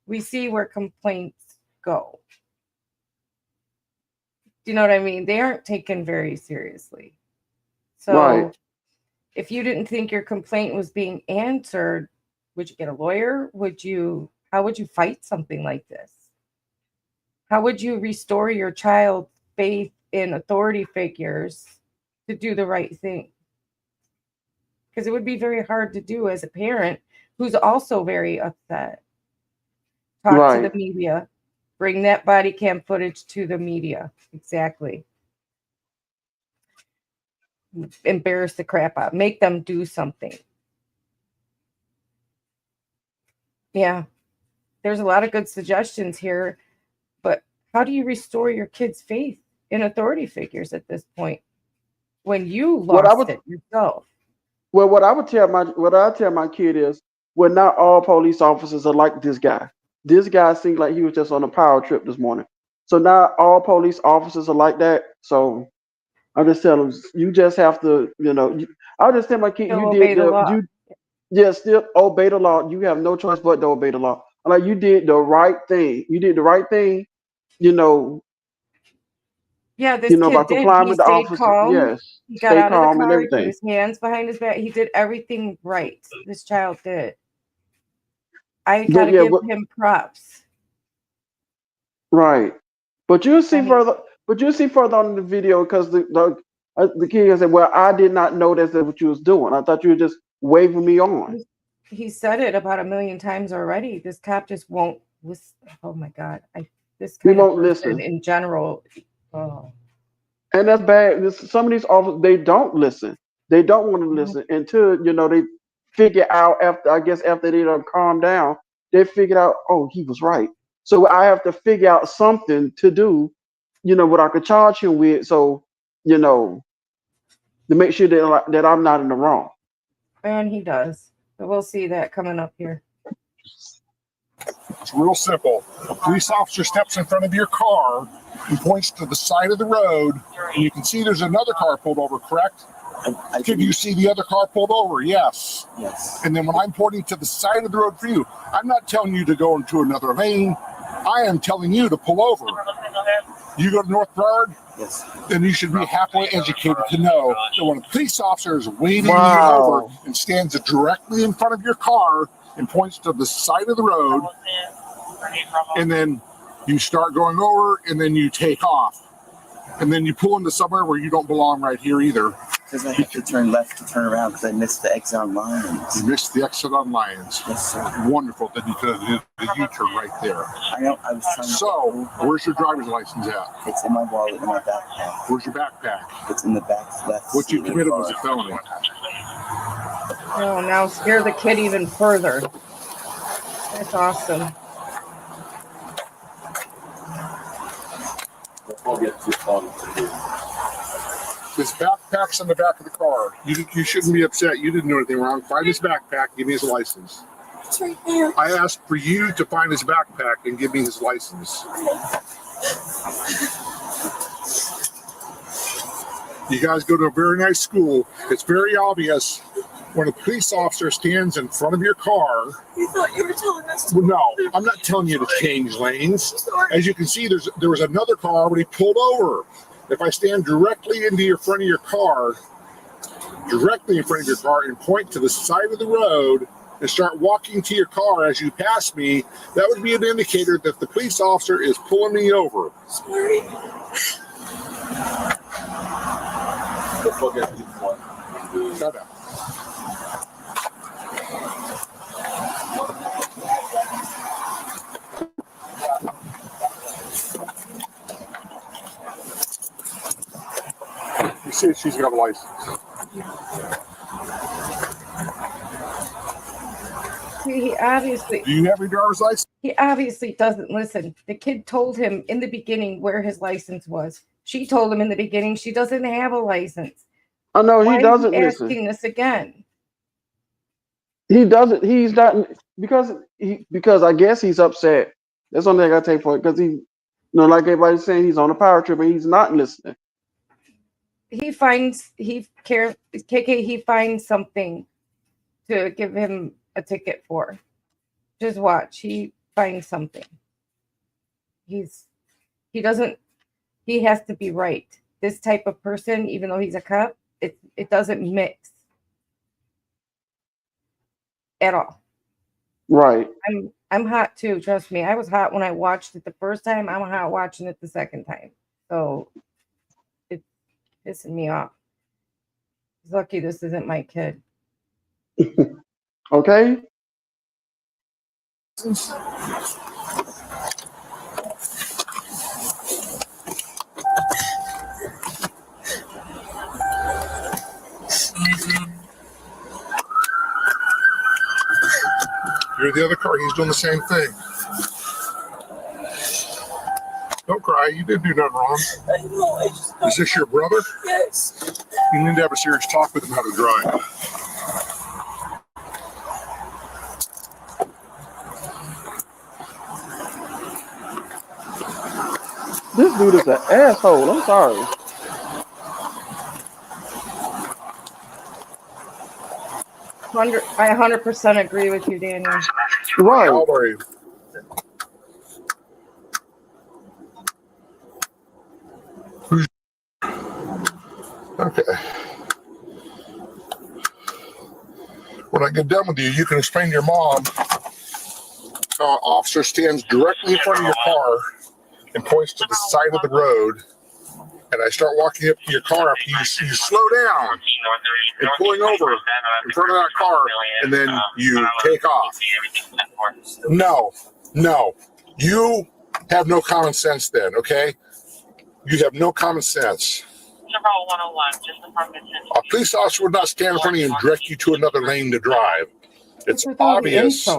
We see where complaints go. Do you know what I mean? They aren't taken very seriously. So Right. if you didn't think your complaint was being answered, would you get a lawyer? How would you fight something like this? How would you restore your child's faith in authority figures to do the right thing? Because it would be very hard to do as a parent who's also very upset. Talk to the Right. media. Bring that body cam footage to the media. Exactly. Embarrass the crap out. Make them do something. Yeah. There's a lot of good suggestions here, but how do you restore your kids' faith in authority figures at this point when you What I lost would it yourself? Well, what I tell my kid is, well, not all police officers are like this guy. This guy seemed like he was just on a power trip this morning. So not all police officers are like that. So I just tell him, you just have to, I'll just tell my kid, Still obey the law. still obey the law. You have no choice but to obey the law. Like, you did the right thing. You did the right thing, you know, Yeah, this by kid did. complying He with the stayed officer. calm. Yes, He got stay out of the calm and car. He put everything. his hands behind his back. He did everything right. This child did. I got to Yeah, give him props. right. But you'll see I mean, further. But you'll see further on in the video, because the kid said, "Well, I did not know that's what you was doing. I thought you were just waving me on." he said it about 1,000,000 times already. This cop just won't listen. Oh my God. This He kind of won't person listen, in general. Oh. and that's bad. Some of these officers, they don't listen. They don't want to Mhm. listen until they figure out, after they done calm down, they figured out, oh, he was right. So I have to figure out something to do, what I could charge him with. So to make sure that I'm not in the wrong. And he does. But we'll see that coming up here. It's real simple. A police officer steps in front of your car and points to the side of the road, and you can see there's another car pulled over, correct? Can you see the other car pulled over? Yes. Yes. And then when I'm pointing to the side of the road for you, I'm not telling you to go into another lane. I am telling you to pull over. You go to North Broward, Yes. then you should be happily educated to know that when a police officer is waving you Wow. over and stands directly in front of your car and points to the side of the road, and then you start going over, and then you take off, and then you pull into somewhere where you don't belong right here either. Because I have to turn left to turn around because I missed the exit on Lions. You missed the exit on Lions. Yes, sir. Wonderful. Then you could have did the U-turn right there. I know. I was trying to. So, where's your driver's license at? It's in my wallet in my backpack. Where's your backpack? It's in the back left. What you seat of the committed car. was a felony. Oh, now scare the kid even further. That's awesome. His backpack's in the back of the car. You shouldn't be upset. You didn't do anything wrong. Find his backpack. Give me his license. It's right there. I asked for you to find his backpack and give me his license. You guys go to a very nice school. It's very obvious when a police officer stands in front of your car. You thought you were telling us to. Well, no, I'm not telling you to change lanes. As you can see, there was another car already pulled over. If I stand directly into your front of your car, and point to the side of the road and start walking to your car as you pass me, that would be an indicator that the police officer is pulling me over. Sorry. Shut up. You see, she's got a license. See, he obviously. Do you have your driver's license? He obviously doesn't listen. The kid told him in the beginning where his license was. She told him in the beginning she doesn't have a license. I know he doesn't Why are you listen. asking this again? He doesn't. He's not because I guess he's upset. That's the only thing I take for it because he, like everybody's saying, he's on a power trip and he's not listening. He finds something to give him a ticket for. Just watch. He finds something. He has to be right. This type of person, even though he's a cop, it doesn't mix at all. Right. I'm hot too, trust me. I was hot when I watched it the first time. I'm hot watching it the second time. So it's pissing me off. He's lucky this isn't my kid. Okay. You're the other car. He's doing the same thing. Don't cry. You didn't do nothing wrong. I know. I just. Is this your brother? Yes. You need to have a serious talk with him how to drive. This dude is an asshole. I'm sorry. I 100% agree with you, Daniel. Right. How old are you? Okay. When I get done with you, you can explain to your mom. Officer stands directly in front of your car and points to the side of the road. And I start walking up to your car. You slow down and pulling over in front of that car, and then you take off. No. You have no common sense then, okay? You have no common sense. A police officer would not stand in front of you and direct you to another lane to drive. It's obvious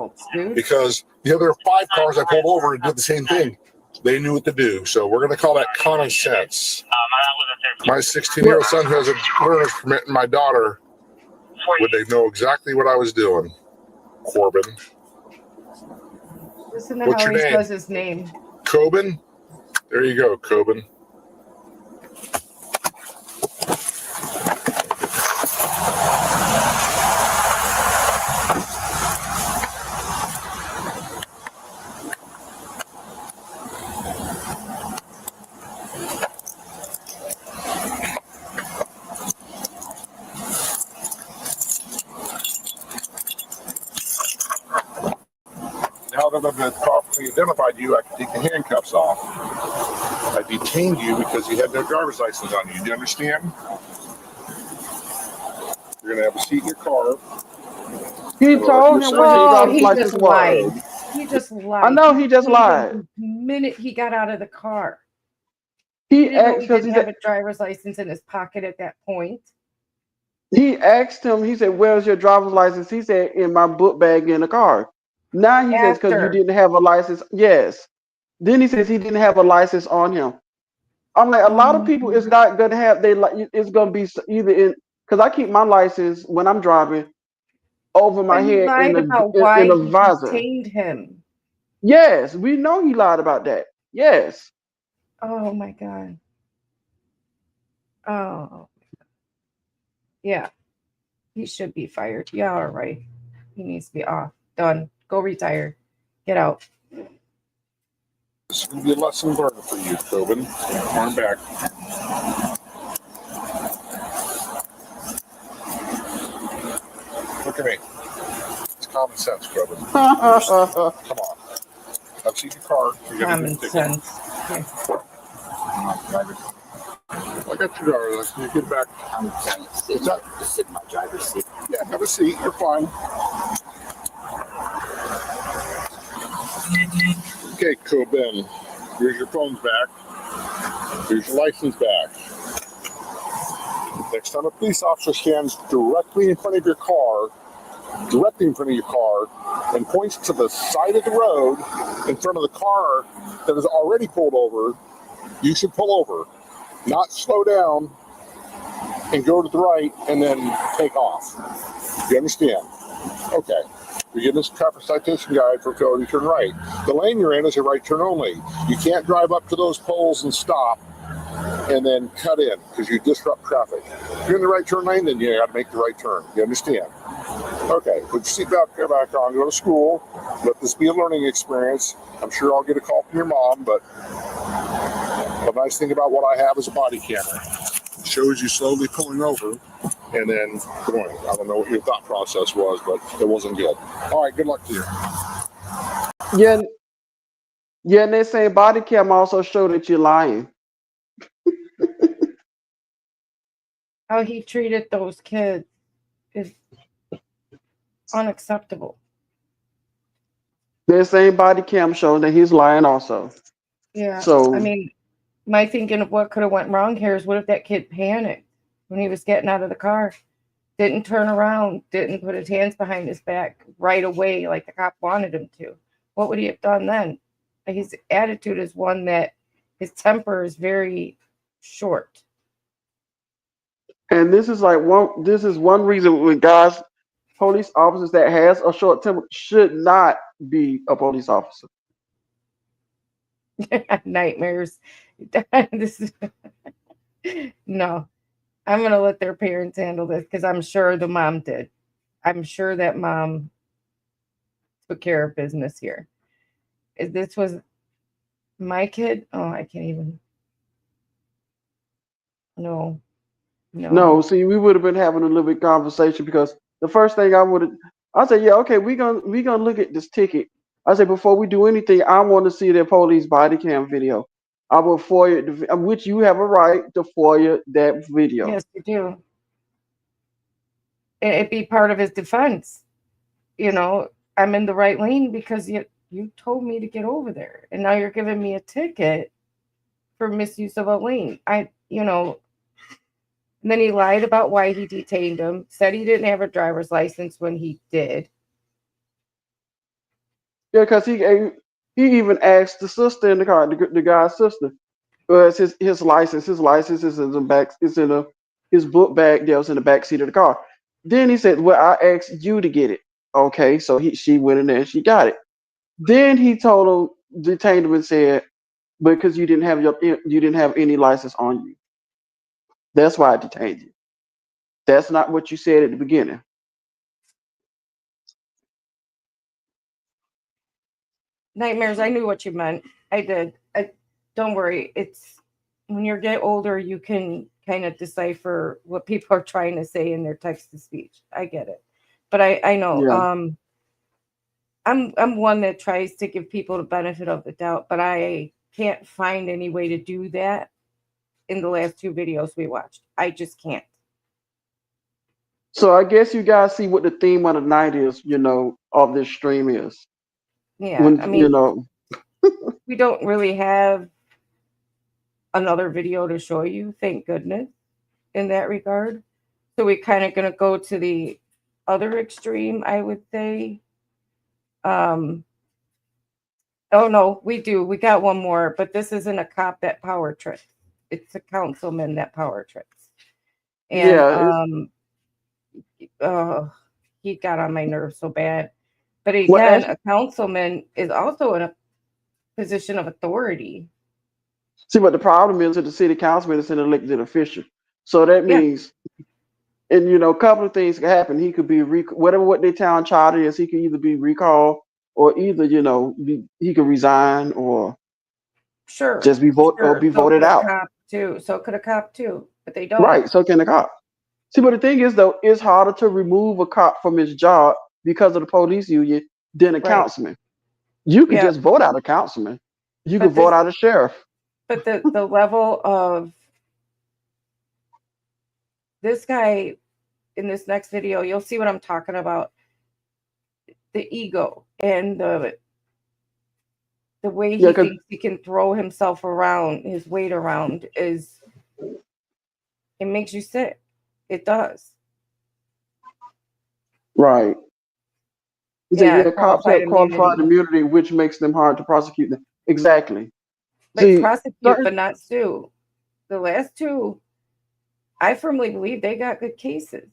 because the other 5 cars I pulled over did the same thing. They knew what to do. So we're going to call that common sense. My 16-year-old son has a learner's permit, and my daughter, would they know exactly what I was doing? Corbin. Listen to What's how your he name? says his name. Coben? There you go, Coben. Now that I've properly identified you, I can take the handcuffs off. I detained you because you had no driver's license on you. Do you understand? You're going to have a seat in your car. He told him what his driver's license was. He just lied. I know he just lied. The minute he got out of the car. He didn't know asked he because didn't have a driver's license in his pocket at that point. He asked him, he said, "Where's your driver's license?" He said, "In my book bag in the car." Now he says, "Because you After. didn't have a license." Yes. Then he says he didn't have a license on him. I'm like, a lot of people is not gonna have they like. It's gonna be either in because I keep my license when I'm driving over my But he head lied about in why a he visor. detained him. Yes, we know he lied about that. Yes. Oh my God. Oh, yeah. He should be fired. Yeah, all right. He needs to be off. Done. Go retire. Get out. This will be a lesson learned for you, Tobin. Arm back. Look at me. It's common sense, Tobin. Come on. I've seen your car. You're gonna Common get a ticket. sense. Okay. I got your driver's license. You get back. What's that? Just sit in my driver's seat. Yeah, have a seat. You're fine. Okay, Tobin. Here's your phones back. Here's your license back. Next time a police officer stands directly in front of your car, and points to the side of the road in front of the car that is already pulled over, you should pull over, not slow down and go to the right and then take off. You understand? Okay. You're getting this traffic citation guide for failure to turn right. The lane you're in is a right turn only. You can't drive up to those poles and stop and then cut in because you disrupt traffic. If you're in the right turn lane, then you got to make the right turn. You understand? Okay, put your seatbelt back on, go to school. Let this be a learning experience. I'm sure I'll get a call from your mom, but the nice thing about what I have is a body camera. It shows you slowly pulling over and then going. I don't know what your thought process was, but it wasn't good. All right, good luck to you. Yeah, yeah, and they say body cam also show that you're lying. How he treated those kids is unacceptable. That same body cam shows that he's lying also. Yeah. So I mean, my thinking of what could have went wrong here is what if that kid panicked when he was getting out of the car, didn't turn around, didn't put his hands behind his back right away like the cop wanted him to. What would he have done then? His attitude is one that his temper is very short. and this is one reason when guys, police officers that has a short temper should not be a police officer. Nightmares. This is no. I'm gonna let their parents handle this because I'm sure the mom did. I'm sure that mom took care of business here. If this was my kid, oh, I can't even. No, No, see, we would have been having a little bit conversation because the first thing I said, yeah, okay, we gonna look at this ticket. I said before we do anything, I want to see their police body cam video. I will FOIA, which you have a right to FOIA that video. Yes, you do. It'd be part of his defense. I'm in the right lane because you told me to get over there, and now you're giving me a ticket for misuse of a lane. And then he lied about why he detained him, said he didn't have a driver's license when he did. Yeah, because he even asked the sister in the car, the guy's sister, it's his license. His license is in the back. It's in his book bag that was in the back seat of the car. Then he said, "Well, I asked you to get it." Okay, so she went in there and she got it. Then he told him, detained him, and said, "Because you didn't have any license on you. That's why I detained you. That's not what you said at the beginning." Nightmares. I knew what you meant. I did. Don't worry. It's when you get older, you can kind of decipher what people are trying to say in their text to speech. I get it, but I know. Yeah. I'm one that tries to give people the benefit of the doubt, but I can't find any way to do that in the last two videos we watched. I just can't. So I guess you guys see what the theme of the night is, of this stream is. Yeah, When I mean, we don't really have another video to show you, thank goodness, in that regard. So we're kind of going to go to the other extreme, I would say. Oh no, we do. We got one more, but this isn't a cop that power tricks. It's a councilman that power tricks. And he got on my nerves so bad. But again, a councilman is also in a position of authority. See, but the problem is that the city councilman is an elected official. So that means, and a couple of things can happen. He could be whatever what their town charter is. He could either be recalled or either he could resign or just be voted out. So could a cop too, but they don't. Right. So can a cop. See, but the thing is though, it's harder to remove a cop from his job because of the police union than a councilman. You could just vote out a councilman. You could vote out a sheriff. But the level of this guy in this next video, you'll see what I'm talking about. The ego and the way he thinks he can throw himself around, his weight around, it makes you sick. It does. Right. Cops have qualified immunity, which makes them hard to prosecute them. Exactly. But prosecute, but not sue. The last two, I firmly believe they got good cases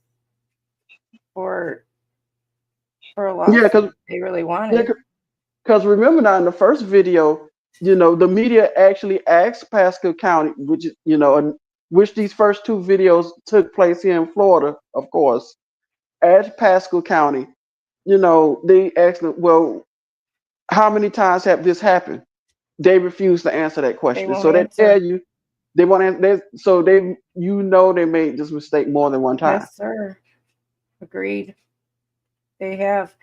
for a lot. Yeah, because they really wanted. Because remember now, in the first video, the media actually asked Pasco County, which these first two videos took place here in Florida, of course, at Pasco County. They asked them, well, how many times have this happened? They refuse to answer that question. So they tell you they want to. So they made this mistake more than one time. Yes, sir. Agreed. They have,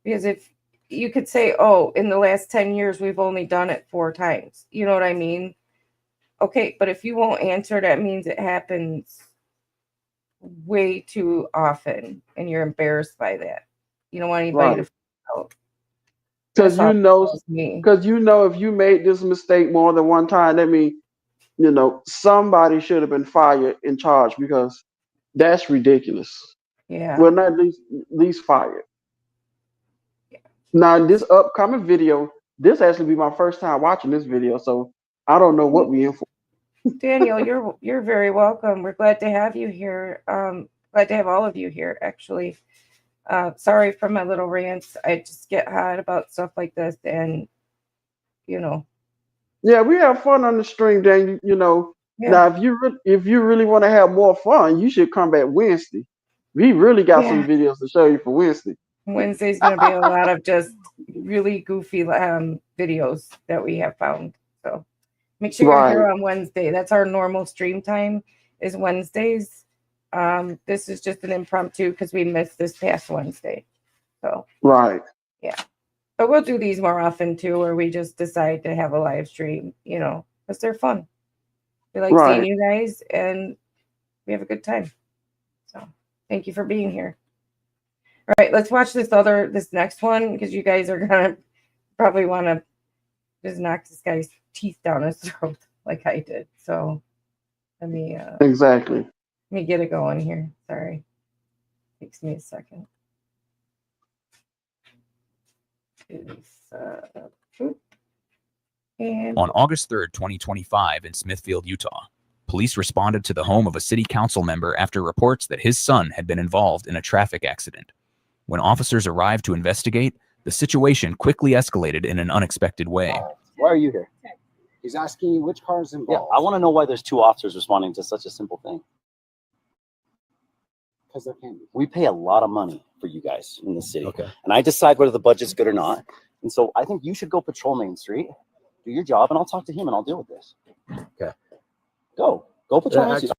because if you could say, oh, in the last 10 years we've only done it 4 times. You know what I mean? Okay, but if you won't answer, that means it happens way too often, and you're embarrassed by that. You don't want anybody to find out. Because if you made this mistake more than one time, that means somebody should have been fired in charge, because that's ridiculous. Yeah. Well, not at least fired. Yeah. Now, in this upcoming video, this actually be my first time watching this video, so I don't know what we're in for. Daniel, you're very welcome. We're glad to have you here. Glad to have all of you here, actually. Sorry for my little rants. I just get hot about stuff like this, and Yeah, we have fun on the stream, Dan. Now if you really want to have more fun, you should come back Wednesday. We really got some videos to show you for Wednesday. Wednesday's going to be a lot of just really goofy videos that we have found. So make sure you're here on Wednesday. That's our normal stream time, is Wednesdays. This is just an impromptu because we missed this past Wednesday. So yeah, but we'll do these more often too, where we just decide to have a live stream, because they're fun. We like seeing you guys, and we have a good time. So thank you for being here. All right, let's watch this next one, because you guys are gonna probably want to just knock this guy's teeth down his throat like I did. So let me exactly. Let me get it going here. Sorry. Takes me a second. On August 3rd, 2025, in Smithfield, Utah, police responded to the home of a city council member after reports that his son had been involved in a traffic accident. When officers arrived to investigate, the situation quickly escalated in an unexpected way. Why are you here? He's asking you which car is involved. Yeah, I want to know why there's 2 officers responding to such a simple thing. Because there can be. We pay a lot of money for you guys in the city. Okay. And I decide whether the budget's good or not. And so I think you should go patrol Main Street, do your job, and I'll talk to him and I'll deal with this. Okay. Go patrol Main Street.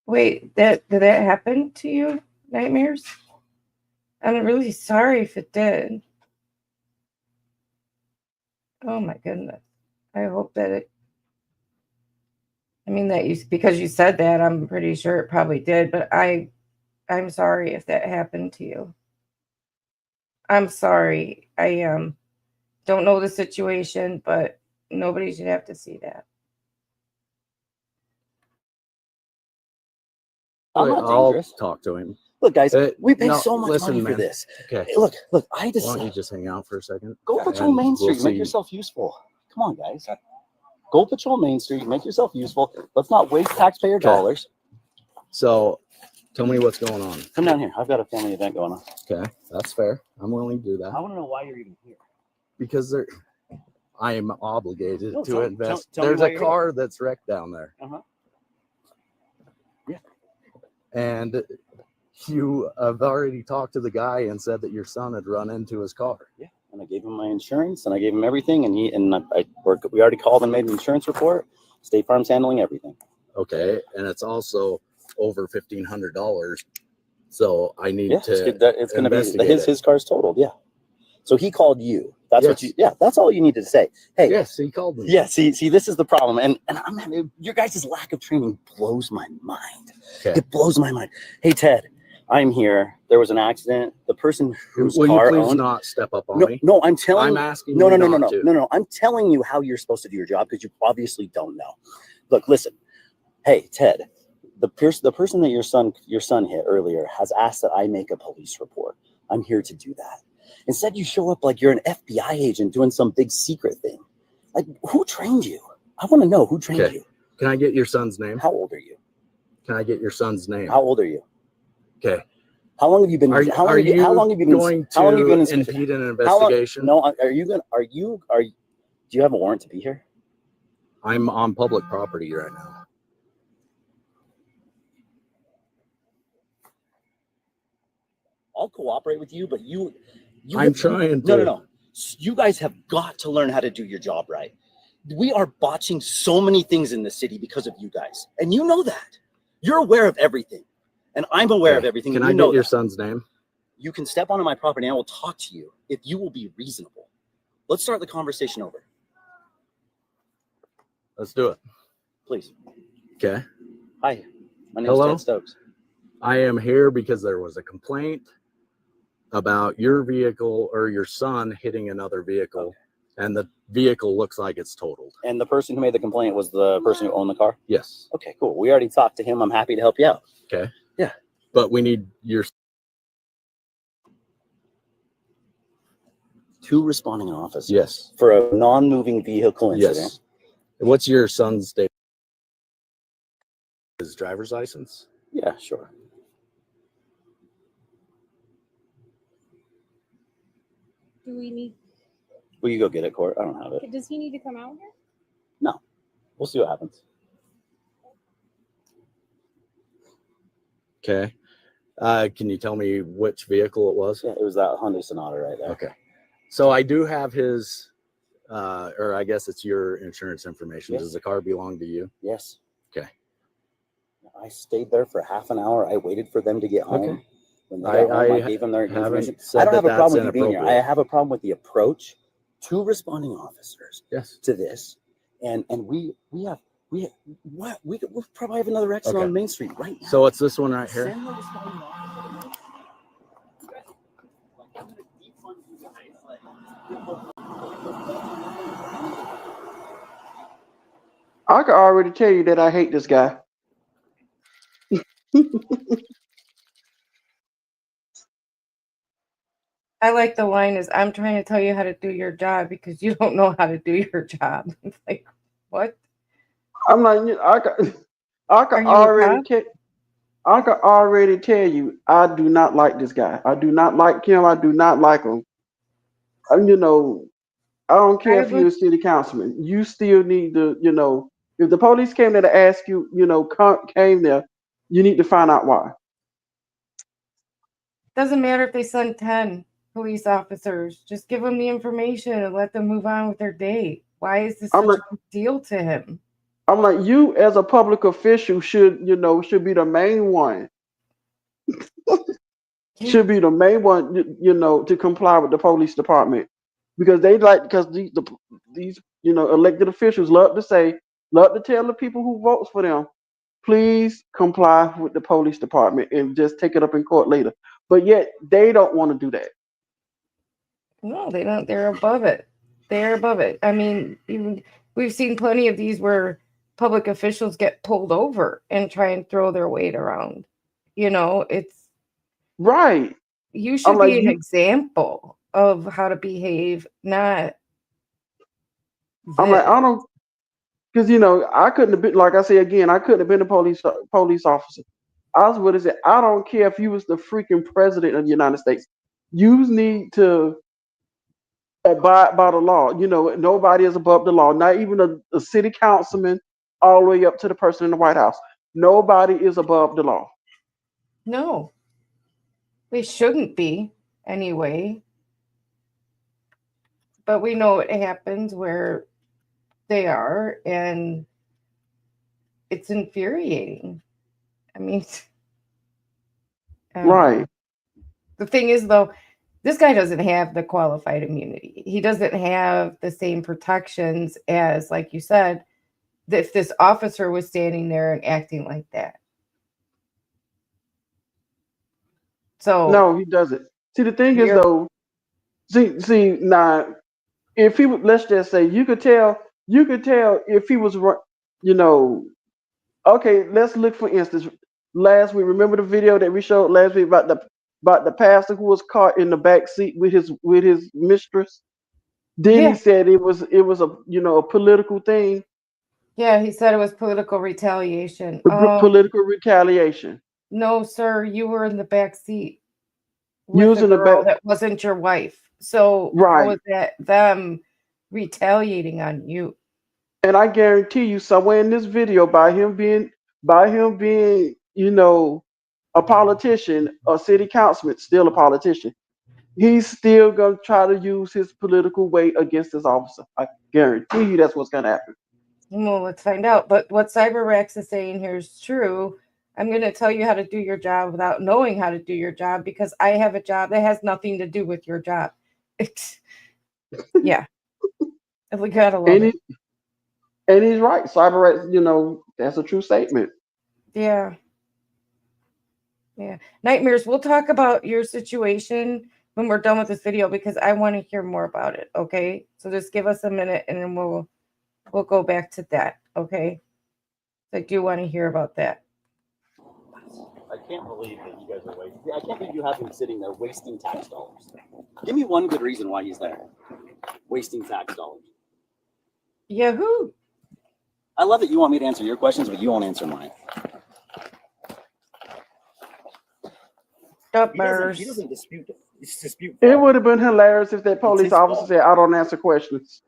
Wait, did that happen to you, Nightmares? I'm really sorry if it did. Oh my goodness. I hope that because you said that, I'm pretty sure it probably did, but I'm sorry if that happened to you. I'm sorry. I don't know the situation, but nobody should have to see that. I'm not I'll dangerous. talk to him. Look, guys, we pay no, so much listen, money for man. this. Okay. Hey, look, I Why decided. don't you just hang out for a second? Go patrol and Main Street. we'll Make see. yourself useful. Come on, guys. Go patrol Main Street. Make yourself useful. Let's not waste taxpayer dollars. So, tell me what's going on. Come down here. I've got a family event going on. Okay, that's fair. I'm willing to do that. I want to know why you're even here. Because I am obligated No, to tell me invest. why There's a you're car that's wrecked down there. Yeah. And you have already talked to the guy and said that your son had run into his car. Yeah. And I gave him my insurance and I gave him everything. And we already called and made an insurance report. State Farm's handling everything. Okay. And it's also over $1,500. So I need to it's going to be his car's totaled. Yeah. So he called you. That's what that's all you needed to say. Hey, yes, he called me. Yeah, see, this is the problem. And your guys' lack of training blows my mind. Okay. It blows my mind. Hey, Ted, I'm here. There was an accident. The person whose car you please owned, not step up on me? No, I'm telling I'm you. asking No. I'm telling you how you're supposed to do your job because you obviously don't know. Look, listen. Hey, Ted, the person that your son hit earlier has asked that I make a police report. I'm here to do that. Instead, you show up like you're an FBI agent doing some big secret thing. Like, who trained you? I want to know who trained you. Can I get your son's name? How old are you? Can I get your son's name? How old are you? Okay. How long have you been? How long have you been going to impede an investigation? Do you have a warrant to be here? I'm on public property right now. I'll cooperate with you, but I'm trying to. No. You guys have got to learn how to do your job right. We are botching so many things in the city because of you guys. And you know that. You're aware of everything. And I'm aware of everything. Can I get your son's name? You can step onto my property and I will talk to you if you will be reasonable. Let's start the conversation over. Let's do it. Please. Okay. Hi. My name is Ted Stokes. I am here because there was a complaint about your vehicle or your son hitting another vehicle, and the vehicle looks like it's totaled. And the person who made the complaint was the person who owned the car? Yes. Okay, cool. We already talked to him. I'm happy to help you out. Okay. Yeah. But we need your 2 responding officers. Yes. For a non-moving vehicle incident. Yes. What's your son's date? His driver's license? Yeah, sure. Do we need? Will you go get it, Court? I don't have it. Does he need to come out here? No. We'll see what happens. Okay. Can you tell me which vehicle it was? Yeah, it was that Hyundai Sonata right there. Okay. So I do have his, or I guess it's your insurance information. Yes. Does the car belong to you? Yes. Okay. I stayed there for half an hour. I waited for them to get home. Okay. When they got home, I gave them their information. I don't have a problem with you being here. I have a problem with the approach to responding officers. Yes. To this, and we probably have another accident on Main Street right now. So it's this one right here. Send the responding officer. I can already tell you that I hate this guy. I like the line is, I'm trying to tell you how to do your job because you don't know how to do your job. It's like, what? I'm like, I can already tell you, I do not like this guy. I do not like him. I do not like him. You know, I don't care if you're a city councilman. You still need to, you know, if the police came there to ask you, you know, came there, you need to find out why. Doesn't matter if they send 10 police officers. Just give them the information and let them move on with their day. Why is this such a big deal to him? I'm like, you as a public official should be the main one. Should be the main one, you know, to comply with the police department. Because these elected officials love to tell the people who votes for them, please comply with the police department and just take it up in court later. But yet they don't want to do that. No, they don't. They're above it. They're above it. I mean, we've seen plenty of these where public officials get pulled over and try and throw their weight around. You know, it's right. you should I'm like be an you. example of how to behave, not I'm like this. I don't, because I couldn't have been, like I say again, I couldn't have been a police officer. I was what is it? I don't care if you was the freaking president of the United States. You need to abide by the law. Nobody is above the law. Not even a city councilman, all the way up to the person in the White House. Nobody is above the law. No, they shouldn't be anyway. But we know it happens where they are, and it's infuriating. I mean, I don't know. Right. The thing is, though, this guy doesn't have the qualified immunity. He doesn't have the same protections as, like you said, if this officer was standing there and acting like that. So No, he doesn't. See, the thing is you're though. See now, if he would, let's just say, you could tell if he was, okay, let's look for instance. Last week, remember the video that we showed last week about the pastor who was caught in the back seat with his mistress? Then he yeah, said it was a political thing, yeah. He said it was political retaliation. political retaliation. No, sir, you were in the back seat with a Using the girl back, that wasn't your wife. So how right. is that them retaliating on you? And I guarantee you, somewhere in this video, by him being, a politician, a city councilman, still a politician, he's still gonna try to use his political weight against this officer. I guarantee you, that's what's gonna happen. Well, let's find out. But what CyberRax is saying here is true. I'm going to tell you how to do your job without knowing how to do your job because I have a job that has nothing to do with your job. Yeah. We gotta love And it. he's right. Cyber, that's a true statement. Yeah. Yeah. Nightmares, we'll talk about your situation when we're done with this video because I want to hear more about it. Okay. So just give us a minute and then we'll go back to that. Okay. I do want to hear about that. I can't believe that you guys are wasting. I can't believe you have him sitting there wasting tax dollars. Give me one good reason why he's there. Wasting tax dollars. Yahoo! I love that you want me to answer your questions, but you won't answer mine. He doesn't dispute it. It's dispute. It would have been hilarious if that police officer said, "I don't answer questions."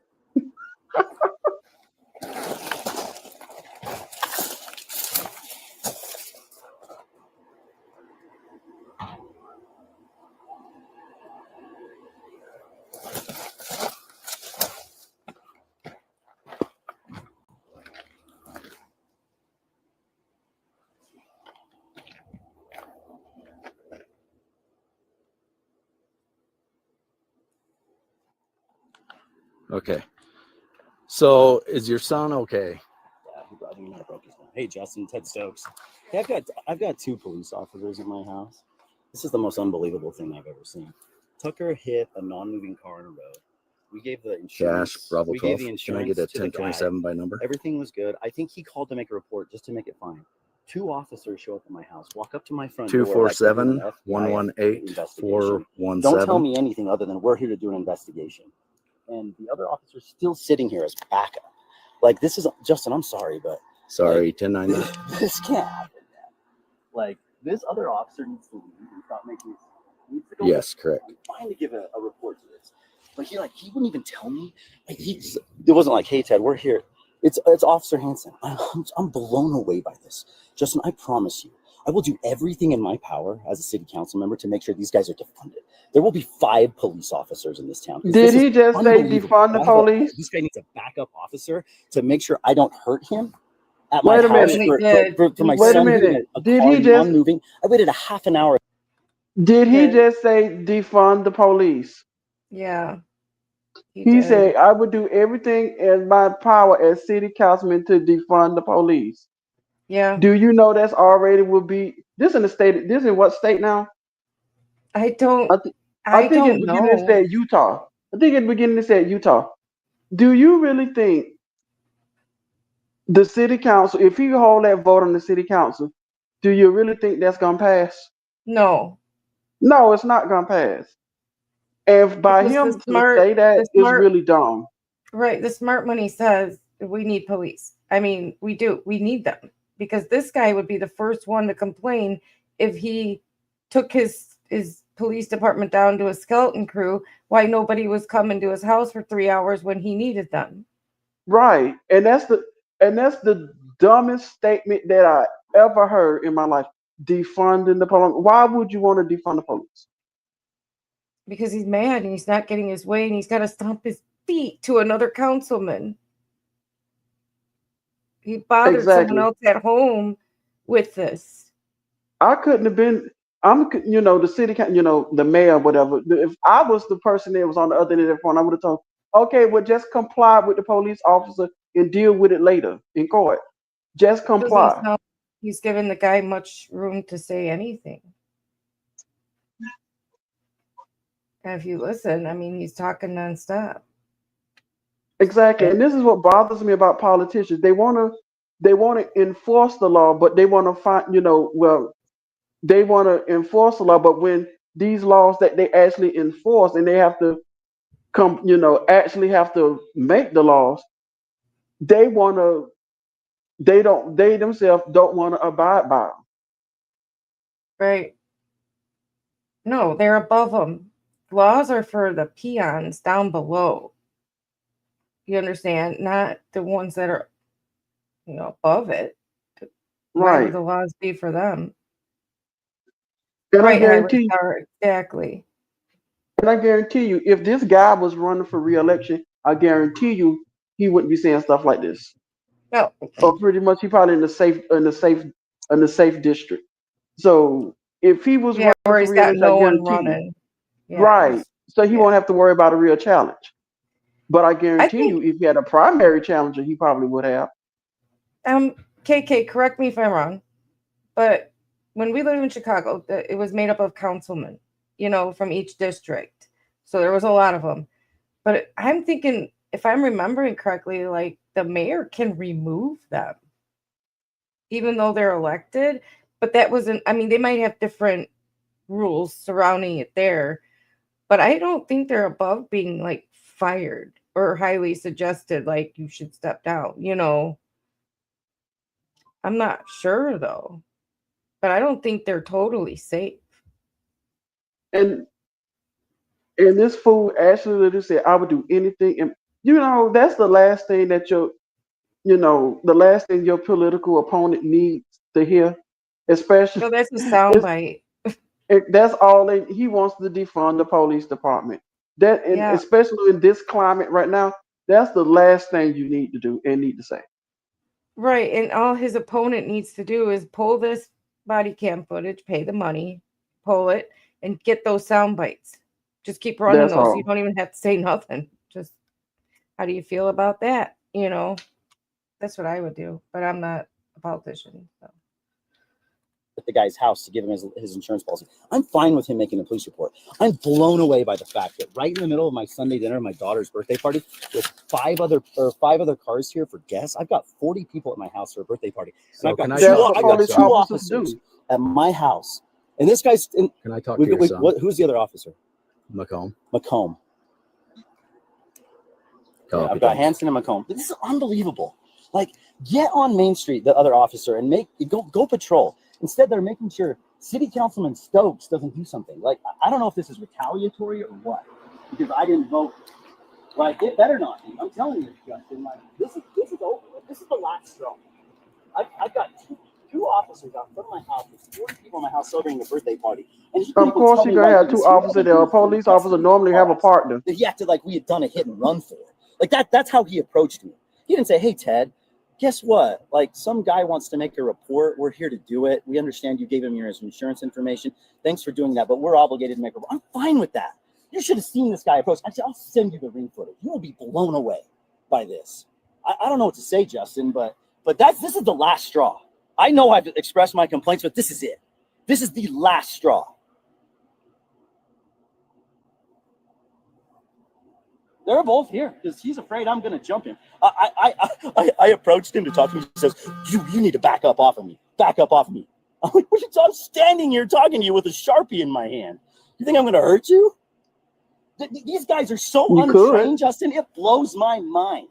Okay. So is your son okay? Yeah, he might have broke his phone. Hey, Justin, Ted Stokes. Hey, I've got two police officers in my house. This is the most unbelievable thing I've ever seen. Tucker hit a non-moving car on a road. We gave the insurance. Cash, Bravo we 12. Gave the Can I insurance get a to the 1027 guy. by number? Everything was good. I think he called to make a report just to make it fine. Two officers show up at my house, walk up to my front door. 247-118-417. Don't tell me anything other than we're here to do an investigation. And the other officer's still sitting here as backup. Like, this is, Justin, I'm sorry, but. Sorry, like, 1099. This can't happen, man. Like, this other officer needs to leave and stop making this. Needs to go. Yes, correct. I'm trying to give a report to this. But he wouldn't even tell me. Like, it wasn't like, hey, Ted, we're here. It's Officer Hansen. I'm blown away by this. Justin, I promise you, I will do everything in my power as a city council member to make sure these guys are defunded. There will be 5 police officers in this town. Did he just say defund the police? This guy needs a backup officer to make sure I don't hurt him at Wait my a house minute. for my Wait a son. minute. Did car he just non-moving. I waited a half an hour. Did he just say defund the police? Yeah. He said, "I would do everything in my power as city councilman to defund the police." Yeah. Do you know that's already would be this in the state? This in what state now? I don't. I think don't at the beginning it know. said Utah. I think at the beginning it said Utah. Do you really think the city council, if he hold that vote on the city council, Do you really think that's gonna pass? No, No, it's not gonna pass. And by because him to say that is really dumb. right, the smart money says we need police. I mean, we do. We need them because this guy would be the first one to complain if he took his police department down to a skeleton crew, why nobody was coming to his house for 3 hours when he needed them. Right. And that's the dumbest statement that I ever heard in my life. Defunding the police. Why would you want to defund the police? Because he's mad and he's not getting his way and he's got to stomp his feet to another councilman. He bothered someone else at home with this. I couldn't have been. The city, the mayor, whatever. If I was the person that was on the other end of the phone, I would have told, okay, well, just comply with the police officer and deal with it later in court. Just comply. He's given the guy much room to say anything. And if you listen, I mean, he's talking nonstop. Exactly, and this is what bothers me about politicians. They want to enforce the law, but they want to find, they want to enforce the law, but when these laws that they actually enforce and they have to actually have to make the laws, they themselves don't want to abide by them. Right. No, they're above them. Laws are for the peons down below. You understand? Not the ones that are, above it. Why would the laws be for them? And right, I guarantee you, exactly. And I guarantee you, if this guy was running for re-election, I guarantee you he wouldn't be saying stuff like this. No. Or pretty much he probably in the safe district. So if he was running where for he's got re-election, no I one guarantee running. you. Right. So he won't have to worry about a real challenge. But I guarantee you, if he had a primary challenger, he probably would have. KK, correct me if I'm wrong, but when we lived in Chicago, it was made up of councilmen, from each district. So there was a lot of them. But I'm thinking, if I'm remembering correctly, like the mayor can remove them, even though they're elected. But that wasn't, I mean, they might have different rules surrounding it there, but I don't think they're above being like fired or highly suggested, like you should step down, I'm not sure though, but I don't think they're totally safe. And this fool actually literally said, I would do anything. And that's the last thing that the last thing your political opponent needs to hear, especially. So that's a soundbite. That's all he wants to defund the police department. Especially in this climate right now, that's the last thing you need to do and need to say. Right, and all his opponent needs to do is pull this body cam footage, pay the money, pull it, and get those sound bites. Just keep running That's those. all. You don't even have to say nothing. Just, how do you feel about that? That's what I would do, but I'm not a politician. So. At the guy's house to give him his insurance policy. I'm fine with him making a police report. I'm blown away by the fact that right in the middle of my Sunday dinner, my daughter's birthday party, with five other cars here for guests. I've got 40 people at my house for a birthday party. So I've got two officers at my house. And this guy's can I talk to your son? Who's the other officer? Macomb. Yeah, I've got Hanson and Macomb. This is unbelievable. Like, get on Main Street, the other officer, and go patrol. Instead, they're making sure City Councilman Stokes doesn't do something. Like, I don't know if this is retaliatory or what, because I didn't vote. Like, it better not be. I'm telling you, Justin. Like, this is over. This is the last straw. I've got two officers out in front of my house. There's 40 people in my house celebrating a birthday party. And of course, you're gonna have two officers there. A police officer normally have a partner. He acted like we had done a hit and run for. Like that's how he approached me. He didn't say, "Hey, Ted, guess what? Like, some guy wants to make a report. We're here to do it. We understand you gave him your insurance information. Thanks for doing that, but we're obligated to make a report." I'm fine with that. You should have seen this guy approach. Actually, I'll send you the ring footage. You will be blown away by this. I don't know what to say, Justin, but this is the last straw. I know I've expressed my complaints, but this is it. This is the last straw. They're both here because he's afraid I'm going to jump him. I approached him to talk to me. He says, you need to back up off of me. Back up off of me. I'm like, I'm standing here talking to you with a Sharpie in my hand. You think I'm going to hurt you? These guys are so untrained, Justin. It blows my mind.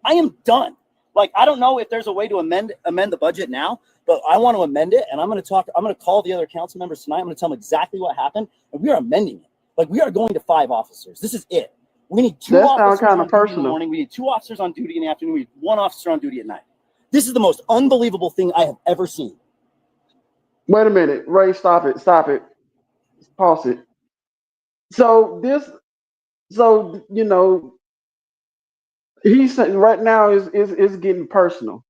I am done. Like, I don't know if there's a way to amend the budget now, but I want to amend it, and I'm going to call the other council members tonight. I'm going to tell them exactly what happened, and we are amending it. Like, we are going to 5 officers. This is it. We need 2 officers on duty in the morning. We need 2 officers on duty in the afternoon. We need 1 officer on duty at night. This is the most unbelievable thing I have ever seen. Wait a minute, Ray, stop it. Pause it. So he's right now is getting personal.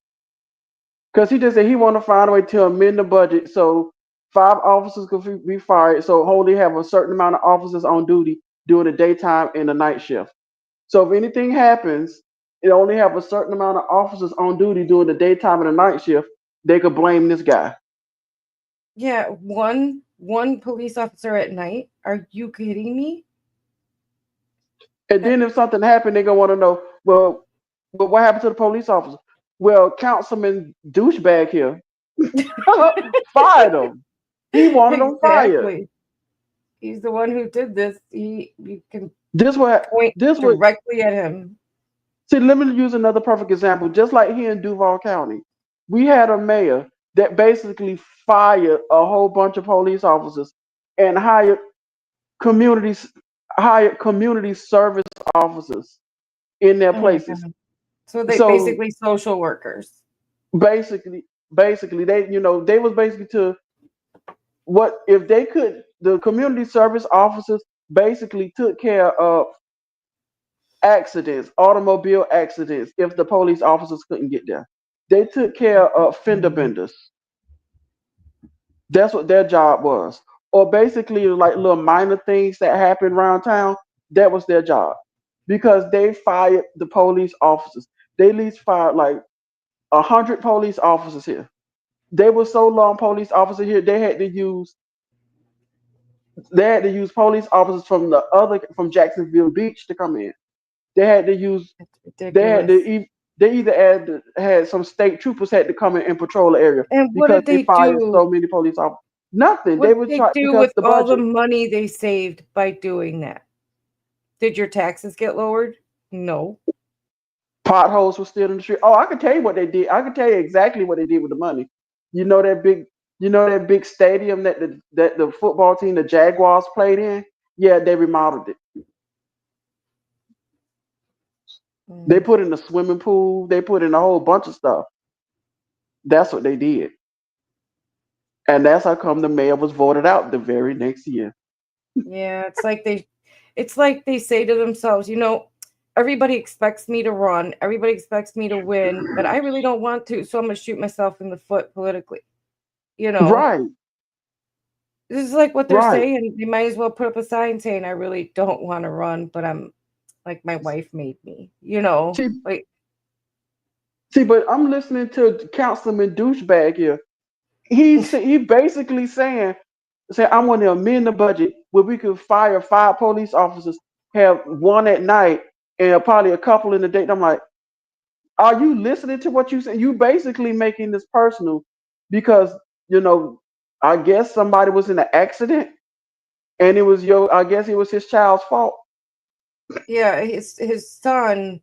Because he just said he want to find a way to amend the budget so 5 officers could be fired, so only have a certain amount of officers on duty during the daytime and the night shift. So if anything happens, it only have a certain amount of officers on duty during the daytime and the night shift. They could blame this guy. Yeah, one police officer at night. Are you kidding me? And then if something happened, they're gonna want to know, well, what happened to the police officer? Well, Councilman douchebag here fired him. He wanted him fired. He's the one who did this. You can point directly at him. See, let me use another perfect example. Just like here in Duval County, we had a mayor that basically fired a whole bunch of police officers and hired community service officers in their places. So they basically social workers. Basically, they they was basically to what if they could. The community service officers basically took care of accidents, automobile accidents, if the police officers couldn't get there. They took care of fender benders. That's what their job was. Or basically like little minor things that happen around town, that was their job. Because they fired the police officers. They at least fired like 100 police officers here. They were so long police officers here, they had to use police officers from Jacksonville Beach to come in. They had to use. They either had some state troopers had to come in and patrol the area. And what because did they fired do? so many police officers. Nothing. What They would did try they do because with the all budget. the money they saved by doing that? Did your taxes get lowered? No. Potholes were still in the street. Oh, I can tell you what they did. I can tell you exactly what they did with the money. You know that big stadium that the football team, the Jaguars, played in? Yeah, they remodeled it. They put in a swimming pool. They put in a whole bunch of stuff. That's what they did. And that's how come the mayor was voted out the very next year. Yeah, it's like they say to themselves, everybody expects me to run, everybody expects me to win, but I really don't want to, so I'm gonna shoot myself in the foot politically. Right. This is like what they're saying. They might as well put up a sign saying, I really don't want to run, but I'm like my wife made me, See, but I'm listening to Councilman Douchebag here. He basically saying I want to amend the budget where we could fire 5 police officers, have 1 at night, and probably a couple in the day. I'm like, are you listening to what you say? You basically making this personal because I guess somebody was in an accident, and I guess it was his child's fault. Yeah, his son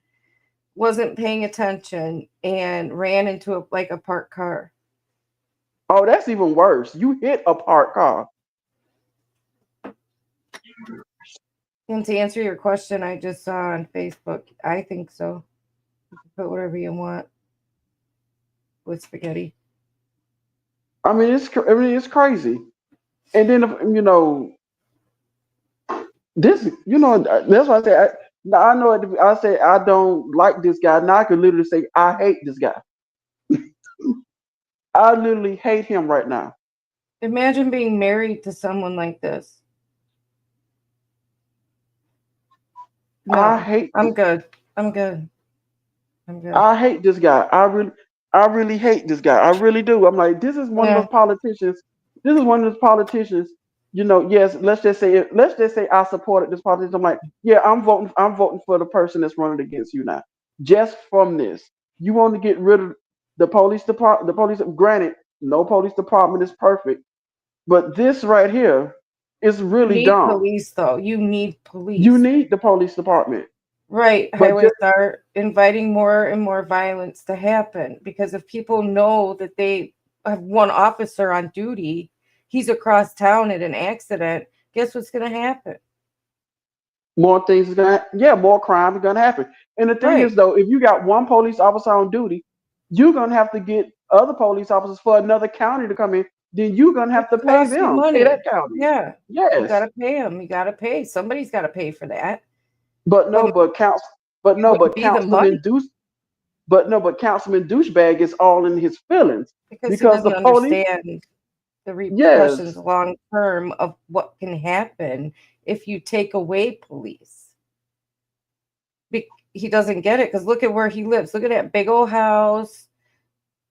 wasn't paying attention and ran into a parked car. Oh, that's even worse. You hit a parked car. And to answer your question, I just saw on Facebook, I think so. You can put whatever you want with spaghetti. I mean, it's crazy. And then this, that's why I say I know it. I say I don't like this guy. Now I could literally say I hate this guy. I literally hate him right now. Imagine being married to someone like this. No, I'm good. I hate this guy. I really hate this guy. I really do. I'm like, this is one of those politicians. This is one of those politicians. Yes, let's just say I supported this politician. I'm like, yeah, I'm voting for the person that's running against you now. Just from this. You want to get rid of the police department, the police. Granted, No police department is perfect. But this right here is You really need dumb. police, though. You need You police. need the police department. Right. But Highways just are inviting more and more violence to happen because if people know that they have one officer on duty, he's across town at an accident, guess what's going to happen? more things is gonna, yeah, more crime is gonna happen. And the thing Right. is, though, if you got one police officer on duty, you're gonna have to get other police officers for another county to come in. Then you're gonna have It to pay costs you them, pay that money. county. Yeah. You Yes, got to pay them. You got to pay. Somebody's got to pay for that. but But no, but council, but it no, wouldn't but be the money councilman douchebag is all in his feelings because he because the doesn't police, understand the repercussions yes, long term of what can happen if you take away police. He doesn't get it because look at where he lives. Look at that big old house,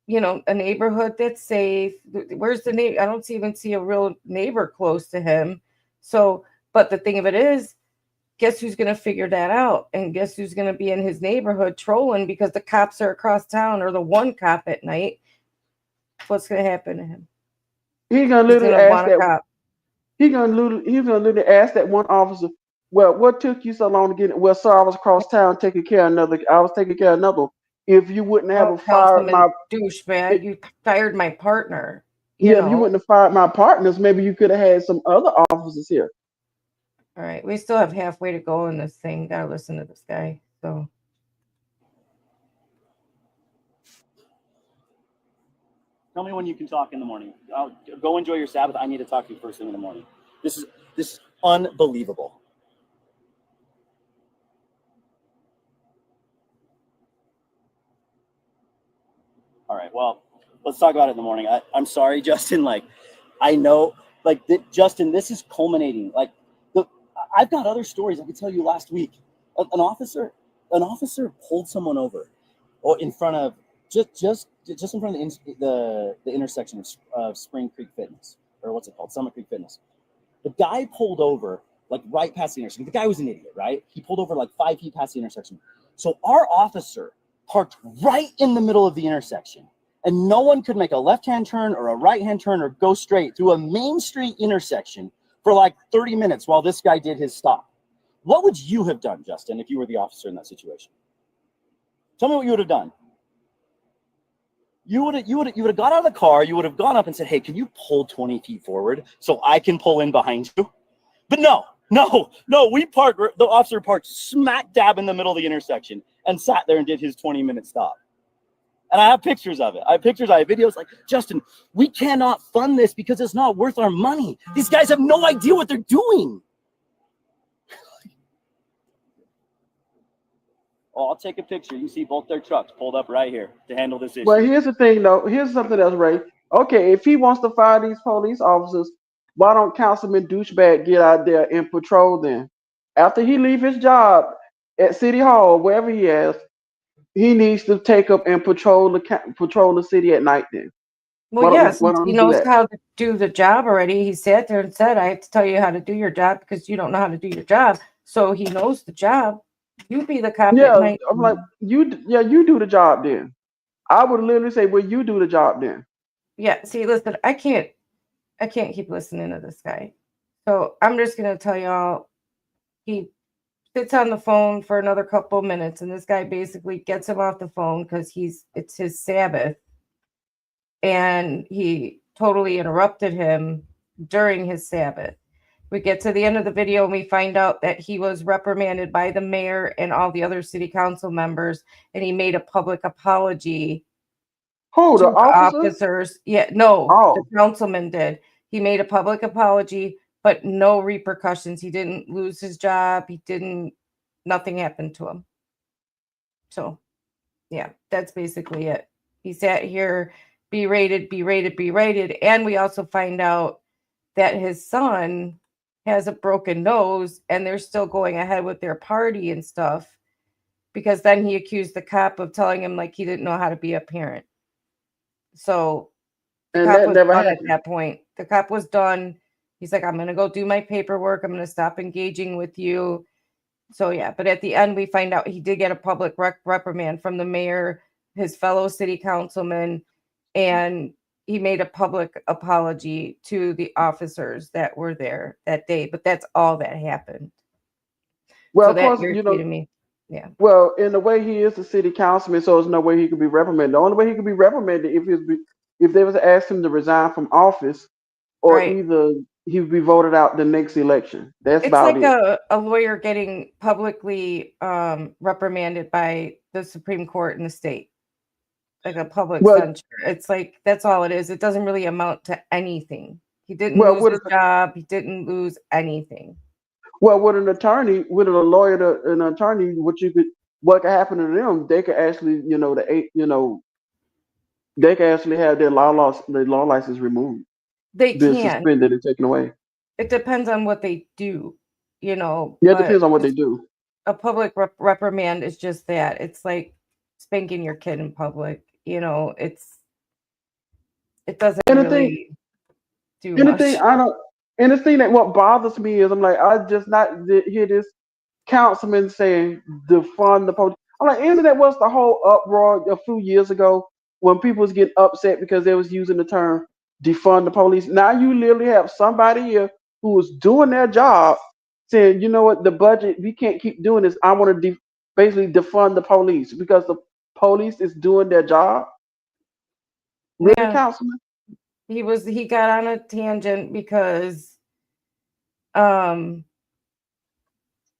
a neighborhood that's safe. Where's the neighbor? I don't even see a real neighbor close to him. So, but the thing of it is, guess who's going to figure that out? And guess who's going to be in his neighborhood trolling because the cops are across town or the one cop at night? What's going to happen to him? he's gonna He's going literally to ask want a that cop. he's gonna literally ask that one officer, well, what took you so long to get it? Well, sir, I was across town taking care of another. I was taking care of another one. If you wouldn't Oh, have fired Councilman my, douchebag, you fired my partner. yeah, if you wouldn't have fired my partners, maybe you could have had some other officers here. All right, we still have halfway to go in this thing. Gotta listen to this guy. So Tell me when you can talk in the morning. Go enjoy your Sabbath. I need to talk to you first thing in the morning. This is unbelievable. All right, well, let's talk about it in the morning. I'm sorry, Justin. I know, Justin, this is culminating. I've got other stories I could tell you last week. An officer pulled someone over, in front of just in front of the intersection of Spring Creek Fitness, or what's it called, Summit Creek Fitness. The guy pulled over right past the intersection. The guy was an idiot, right? He pulled over 5 feet past the intersection. So our officer parked right in the middle of the intersection, and no one could make a left-hand turn or a right-hand turn or go straight through a main street intersection for 30 minutes while this guy did his stop. What would you have done, Justin, if you were the officer in that situation? Tell me what you would have done. You would have got out of the car. You would have gone up and said, "Hey, can you pull 20 feet forward so I can pull in behind you?" But no. The officer parked smack dab in the middle of the intersection and sat there and did his 20-minute stop. And I have pictures of it. I have videos. Justin, we cannot fund this because it's not worth our money. These guys have no idea what they're doing. Oh, I'll take a picture. You see both their trucks pulled up right here to handle this issue. Well, here's the thing, though. Here's something else, Ray. Okay, if he wants to fire these police officers, why don't Councilman douchebag get out there and patrol then? After he leave his job at City Hall, wherever he is, he needs to take up and patrol the city at night then. well, yes, Why don't he he do knows that? how to do the job already. He sat there and said, "I have to tell you how to do your job because you don't know how to do your job." So he knows the job. You be the cop at Yeah, night. I'm like, you do the job then. I would literally say, well, you do the job then. Yeah, see, listen, I can't keep listening to this guy. So I'm just gonna tell y'all, he sits on the phone for another couple minutes, and this guy basically gets him off the phone because it's his Sabbath, and he totally interrupted him during his Sabbath. We get to the end of the video and we find out that he was reprimanded by the mayor and all the other city council members, and he made a public apology Who, to the the officers? officers. Yeah, no, the Oh, councilman did. He made a public apology, but no repercussions. He didn't lose his job. Nothing happened to him. So, yeah, that's basically it. He sat here, berated. And we also find out that his son has a broken nose and they're still going ahead with their party and stuff because then he accused the cop of telling him he didn't know how to be a parent. So the and cop that was never done at happened. that point. The cop was done. He's like, "I'm going to go do my paperwork. I'm going to stop engaging with you." So, yeah. But at the end, we find out he did get a public reprimand from the mayor, his fellow city councilman, and he made a public apology to the officers that were there that day, but that's all that happened. Well, So of that course, irritated me. Yeah. well, in the way he is a city councilman, so there's no way he could be reprimanded. The only way he could be reprimanded if they was to ask him to resign from office, or Right. either he would be voted out the next election. That's It's about like it. a lawyer getting publicly reprimanded by the Supreme Court in the state, like a public Well, censure. It's like that's all it is. It doesn't really amount to anything. He didn't well, lose his job. He didn't lose anything. well, with an attorney, with a lawyer, an attorney, what could happen to them? They could actually, they could actually have their law license removed, They been can. suspended and taken away. It depends on what they do, Yeah, it but depends on what they do. a public reprimand is just that. It's like spanking your kid in public. It doesn't Anything, really do anything. much. I don't. And the thing that what bothers me is, I'm like, I just not hear this councilman saying defund the police. I'm like, isn't that was the whole uproar a few years ago when people was getting upset because they was using the term defund the police? Now you literally have somebody here who was doing their job saying, you know what, the budget, we can't keep doing this. I want to basically defund the police because the police is doing their job. Really, Yeah. councilman? He got on a tangent because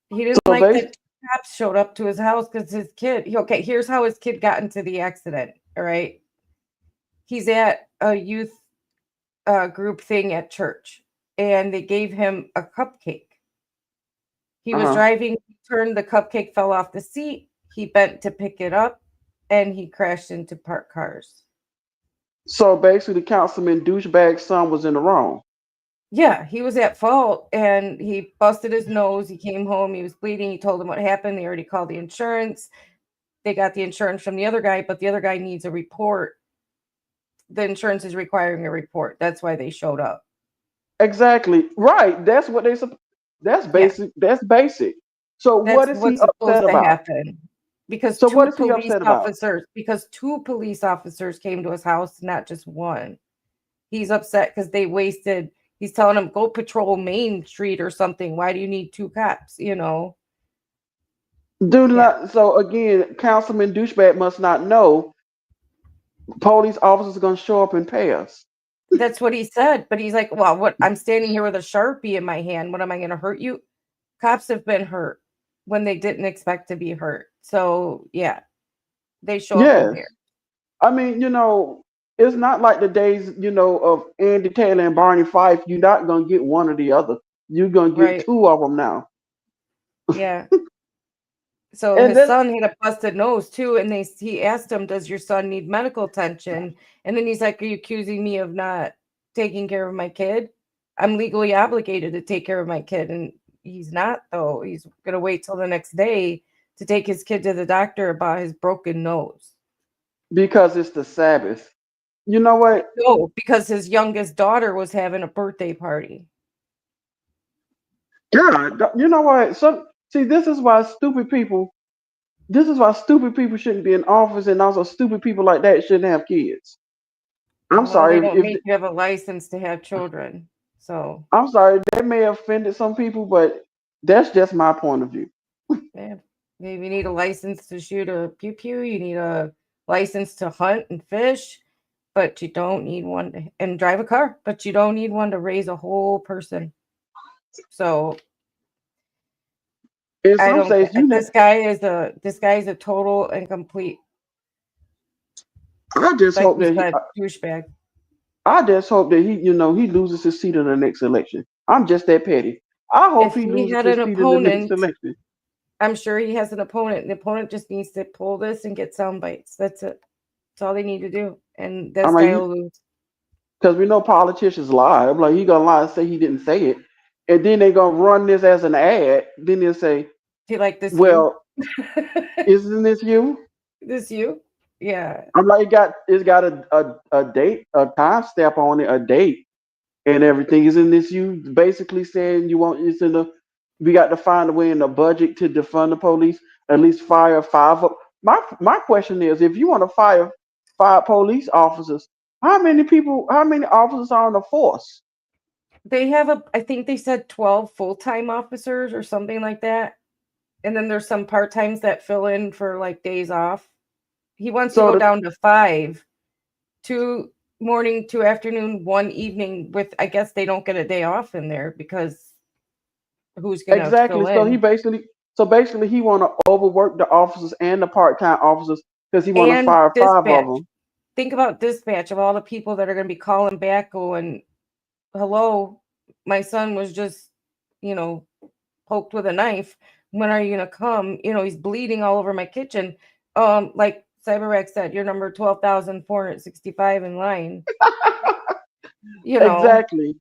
he didn't So like that basically, cops showed up to his house because his kid. Okay, here's how his kid got into the accident. All right, he's at a youth group thing at church, and they gave him a cupcake. He was driving, he turned, the cupcake fell off the seat. He bent to pick it up, and he crashed into parked cars. so basically, the councilman douchebag son was in the wrong. Yeah, he was at fault, and he busted his nose. He came home, he was bleeding. He told them what happened. They already called the insurance. They got the insurance from the other guy, but the other guy needs a report. The insurance is requiring a report. That's why they showed up. Exactly. Right. That's what that's basic. That's basic. So what That's is he what's supposed upset to about? happen. Because So what two is he police upset about? officers came to his house, not just one. He's upset because they wasted. He's telling him, go patrol Main Street or something. Why do you need two cops? Do not. So again, Councilman douchebag must not know police officers are going to show up in pairs. That's what he said. But he's like, well, what? I'm standing here with a Sharpie in my hand. What am I going to hurt you? Cops have been hurt when they didn't expect to be hurt. So yeah, they show up in Yes. pairs. I mean, it's not like the days, of Andy Taylor and Barney Fife. You're not going to get one or the other. You're going to get Right. two of them now. Yeah. So And his son had a busted nose too, and he asked him, "Does your son need medical attention?" And then he's like, "Are you accusing me of not taking care of my kid? I'm legally obligated to take care of my kid." And he's not, though. He's gonna wait till the next day to take his kid to the doctor about his broken nose. Because it's the Sabbath. You know what? No, because his youngest daughter was having a birthday party. God, you know what? This is why stupid people. This is why stupid people shouldn't be in office, and also stupid people like that shouldn't have kids. I'm Well, they sorry don't if make you have a license to have children. So I'm sorry that may have offended some people, but that's just my point of view. yeah, maybe you need a license to shoot a pew pew. You need a license to hunt and fish, but you don't need one to and drive a car. But you don't need one to raise a whole person. So In I some don't. states, This guy is a total and complete. I just Like hope you that said, douchebag. I just hope that he loses his seat in the next election. I'm just that petty. I hope If he he loses had his an seat in the next opponent, election. I'm sure he has an opponent. The opponent just needs to pull this and get sound bites. That's it. That's all they need to do. And this guy will lose. Because we know politicians lie. I'm like, he gonna lie and say he didn't say it, and then they gonna run this as an ad. Then they'll say, Do you like this? "Well, isn't this you?" This you? Yeah. I'm like, it's got a date, a time stamp on it, a date, and everything. Isn't this you? Basically saying we got to find a way in the budget to defund the police. At least fire five. My question is, if you want to fire 5 police officers, How many officers are on the force? They have I think they said 12 full-time officers or something like that. And then there's some part-times that fill in for like days off. He wants to go down to 5, 2 morning, 2 afternoon, 1 evening with, I guess they don't get a day off in there because who's going to Exactly. fill in? So basically he want to overwork the officers and the part-time officers because he want to And fire 5 of dispatch. them. Think about dispatch of all the people that are going to be calling back going, hello, my son was just, poked with a knife. When are you going to come? He's bleeding all over my kitchen. Like Cyberrex said, you're number 12,465 in line. Exactly.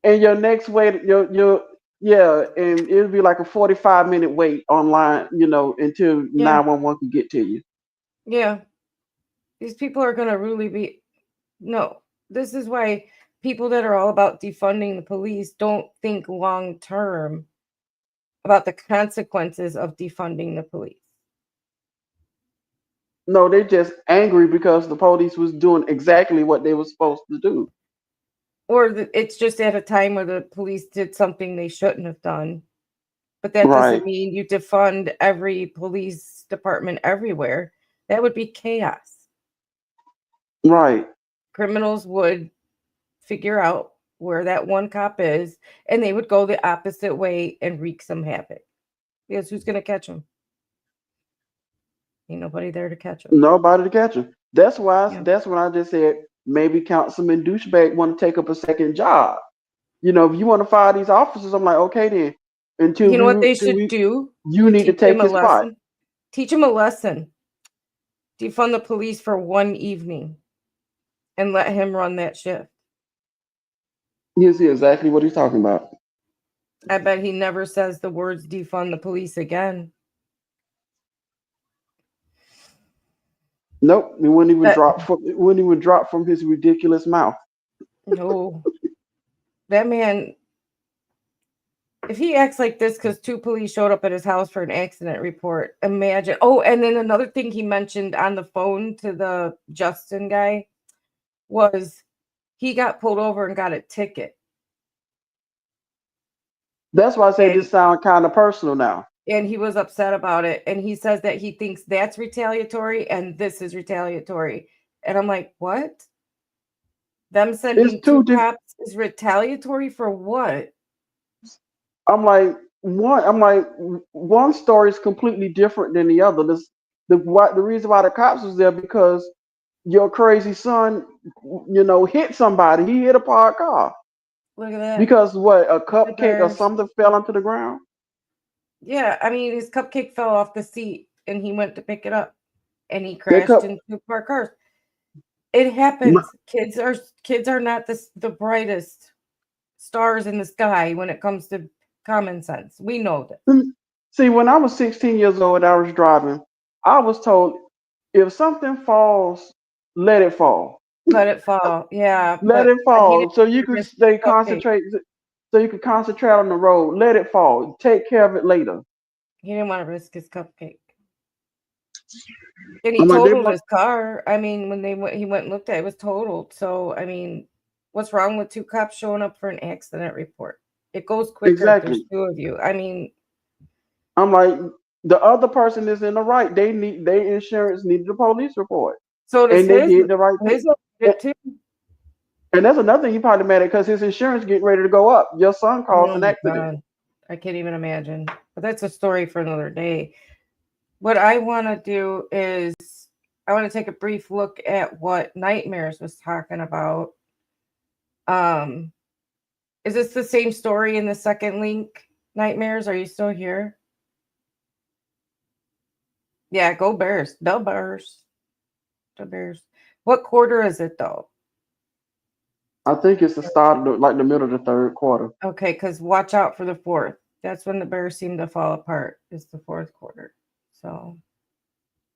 And your next wait, and it'll be like a 45-minute wait online, until 911 can get to you. Yeah. These people are going to really be, no, this is why people that are all about defunding the police don't think long term about the consequences of defunding the police. No, they're just angry because the police was doing exactly what they were supposed to do. Or it's just at a time where the police did something they shouldn't have done. But that doesn't mean you defund every police department everywhere. That would be chaos. Right. Criminals would figure out where that one cop is, and they would go the opposite way and wreak some havoc. Because who's going to catch them? Ain't nobody there to catch them. Nobody to catch them. That's why. That's when I just said maybe Councilman Douchebag want to take up a second job. If you want to fire these officers, I'm like, okay then. Until you know what they should do? You need to take his spot. Teach him a lesson. Defund the police for 1 evening, and let him run that shift. You see exactly what he's talking about. I bet he never says the words defund the police again. Nope, it wouldn't even drop from his ridiculous mouth. No. That man, if he acts like this because 2 police showed up at his house for an accident report, imagine. Oh, and then another thing he mentioned on the phone to the Justin guy was he got pulled over and got a ticket. That's why I say this sounds kind of personal now. And he was upset about it. And he says that he thinks that's retaliatory and this is retaliatory. And I'm like, what? Them sending 2 cops is retaliatory for what? I'm like, one story is completely different than the other. The reason why the cops was there because your crazy son, hit somebody. He hit a parked car. Look at that. Because what, a cupcake or something fell onto the ground? Yeah, I mean, his cupcake fell off the seat and he went to pick it up and he crashed into 2 parked cars. It happens. Kids are not the brightest stars in the sky when it comes to common sense. We know that. See, when I was 16 years old and I was driving, I was told if something falls, let it fall. Let it fall. Yeah. Let it fall so you could stay concentrate. So you could concentrate on the road. Let it fall. Take care of it later. He didn't want to risk his cupcake. And he totaled his car. I mean, when he went and looked at it, it was totaled. So, I mean, what's wrong with 2 cops showing up for an accident report? It goes quicker if there's 2 of you. I mean, I'm like, the other person is in the right. Their insurance needed a police report. So does they did the right thing. Too. And that's another thing he probably mad at because his insurance getting ready to go up. Your son caused an accident. God. I can't even imagine. But that's a story for another day. What I want to do is I want to take a brief look at what Nightmares was talking about. Is this the same story in the second link? Nightmares, are you still here? Yeah, go Bears. The Bears. The Bears. What quarter is it though? I think it's the start of the middle of the third quarter. Okay, because watch out for the fourth. That's when the Bears seem to fall apart. It's the fourth quarter. So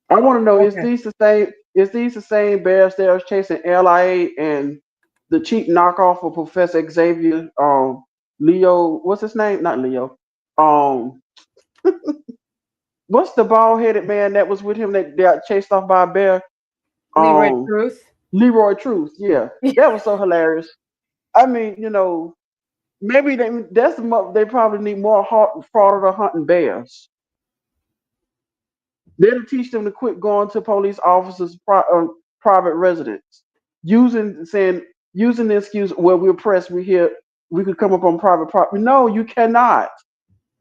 I want to know, is these the same Bears that are chasing LIA and the cheap knockoff of Professor Xavier, Leo, what's his name? Not Leo. What's the bald-headed man that was with him that got chased off by a bear? Leroy Truth. Leroy Truth, yeah, that was so hilarious. I mean, maybe they probably need more Florida hunting bears. They'll teach them to quit going to police officers' private residence, using the excuse, well, we're pressed, we're here, we could come up on private property. No, you cannot.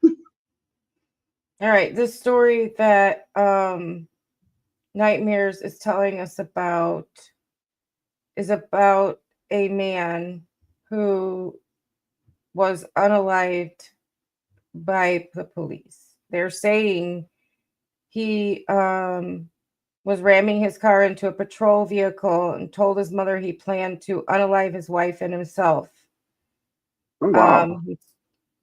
All right, this story that Nightmares is telling us about is about a man who was unalived by the police. They're saying he was ramming his car into a patrol vehicle and told his mother he planned to unalive his wife and himself. Oh, wow.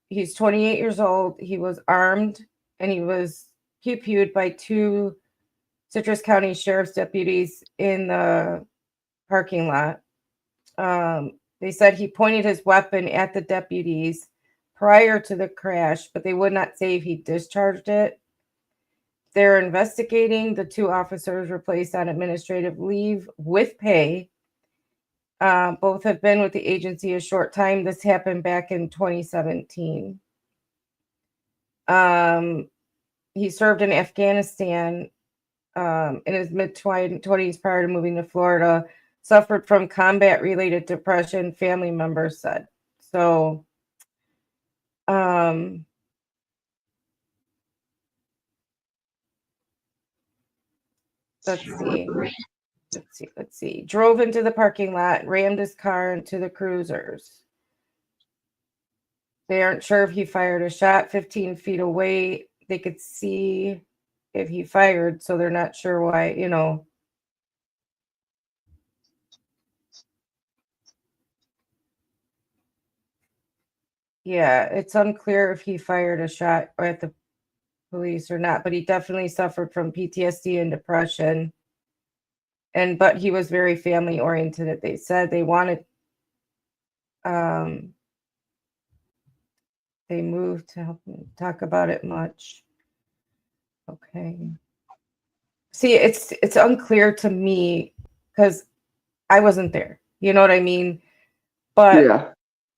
He's 28 years old. He was armed and he was pew-pewed by 2 Citrus County Sheriff's deputies in the parking lot. They said he pointed his weapon at the deputies prior to the crash, but they would not say if he discharged it. They're investigating. The 2 officers were placed on administrative leave with pay. Both have been with the agency a short time. This happened back in 2017. He served in Afghanistan in his mid-20s prior to moving to Florida, suffered from combat-related depression, family members said. So, let's see. Drove into the parking lot, rammed his car into the cruisers. They aren't sure if he fired a shot 15 feet away. They could see if he fired, so they're not sure why, Yeah, it's unclear if he fired a shot at the police or not, but he definitely suffered from PTSD and depression. But he was very family oriented. They said they wanted, they moved to help me talk about it much. Okay. See, it's unclear to me because I wasn't there. You know what I mean? But yeah,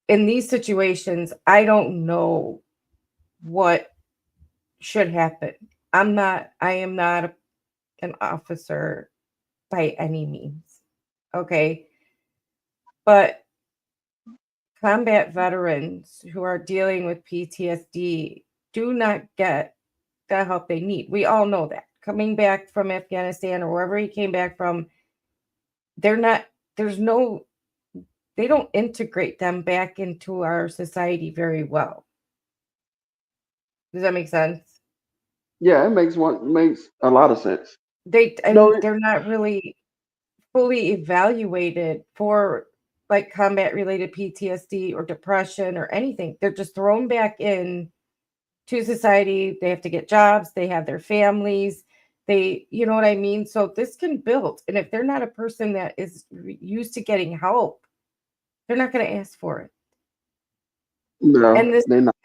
in these situations, I don't know what should happen. I am not an officer by any means. Okay. But combat veterans who are dealing with PTSD do not get the help they need. We all know that. Coming back from Afghanistan or wherever he came back from, they don't integrate them back into our society very well. Does that make sense? Yeah, it makes a lot of sense. They're not really fully evaluated for like combat related PTSD or depression or anything. They're just thrown back in to society. They have to get jobs, they have their families, you know what I mean? So this can build. And if they're not a person that is used to getting help, they're not going to ask for it. No, and this they're not.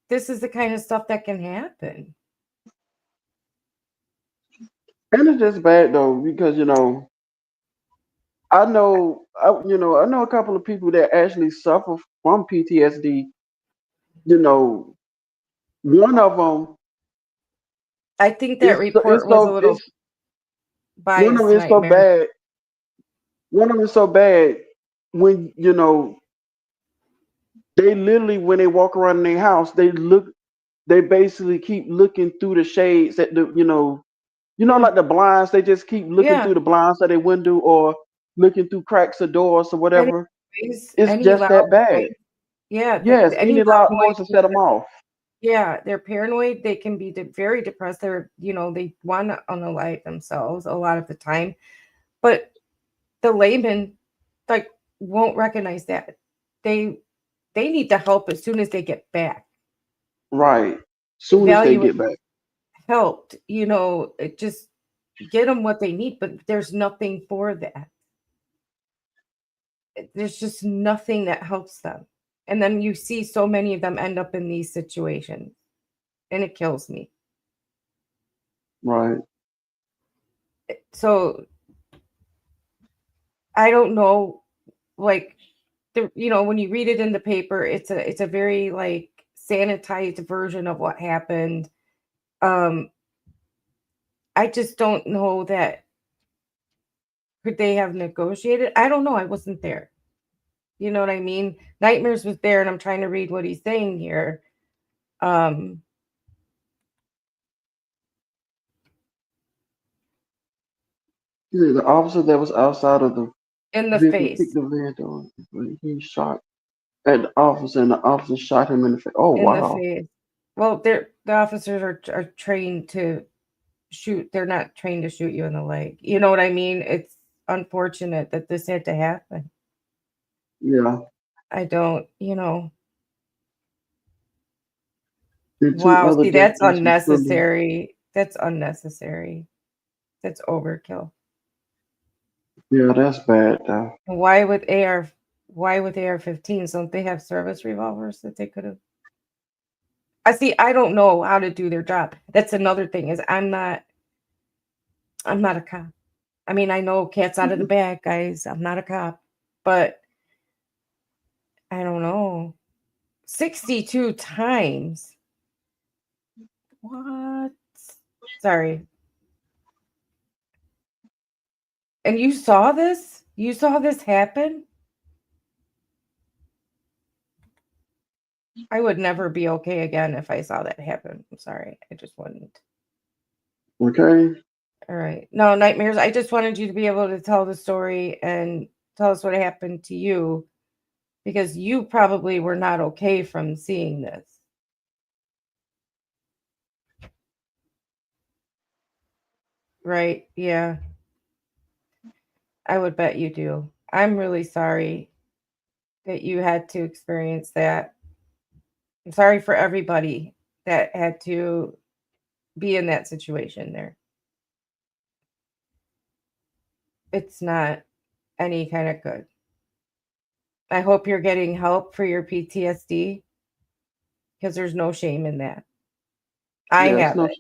This is the kind of stuff that can happen. And it's just bad though, because I know a couple of people that actually suffer from PTSD. One of them. I think that report was a little biased. One of them is so bad. One of them is so bad when they literally, when they walk around in their house, they basically keep looking through the shades at the like the blinds. They just keep looking through the blinds of their window or looking through cracks of doors or whatever. It's just that bad. Yes, any loud noise will set them off. Yeah, they're paranoid. They can be very depressed. They want to unalive themselves a lot of the time, but the layman won't recognize that. They need the help as soon as they get back. Right, soon as they get back. Helped, just get them what they need, but there's nothing for that. There's just nothing that helps them. And then you see so many of them end up in these situations, and it kills me. Right. So I don't know, like when you read it in the paper, it's a very like sanitized version of what happened. I just don't know that could they have negotiated. I don't know. I wasn't there. You know what I mean? Nightmares was there, and I'm trying to read what he's saying here. The officer that was outside of the In the vehicle face. kicked the van door. He shot at the officer, and the officer shot him in the face. Oh, In the wow. face. Well, the officers are trained to shoot. They're not trained to shoot you in the leg. You know what I mean? It's unfortunate that this had to happen. Yeah. I don't, And two wow, other see, deaths that's from Sunday. unnecessary. That's unnecessary. That's overkill. Yeah, that's bad, though. And why with AR-15s? Don't they have service revolvers that they could have? I don't know how to do their job. That's another thing is I'm not a cop. I mean, I know cat's out of the bag, guys. I'm not a cop, but I don't know. 62 times. What? Sorry. And you saw this? You saw this happen? I would never be okay again if I saw that happen. I'm sorry. I just wouldn't. Okay. All right. No, nightmares. I just wanted you to be able to tell the story and tell us what happened to you because you probably were not okay from seeing this. Right? Yeah. I would bet you do. I'm really sorry that you had to experience that. I'm sorry for everybody that had to be in that situation there. It's not any kind of good. I hope you're getting help for your PTSD because there's no shame in that. I have it.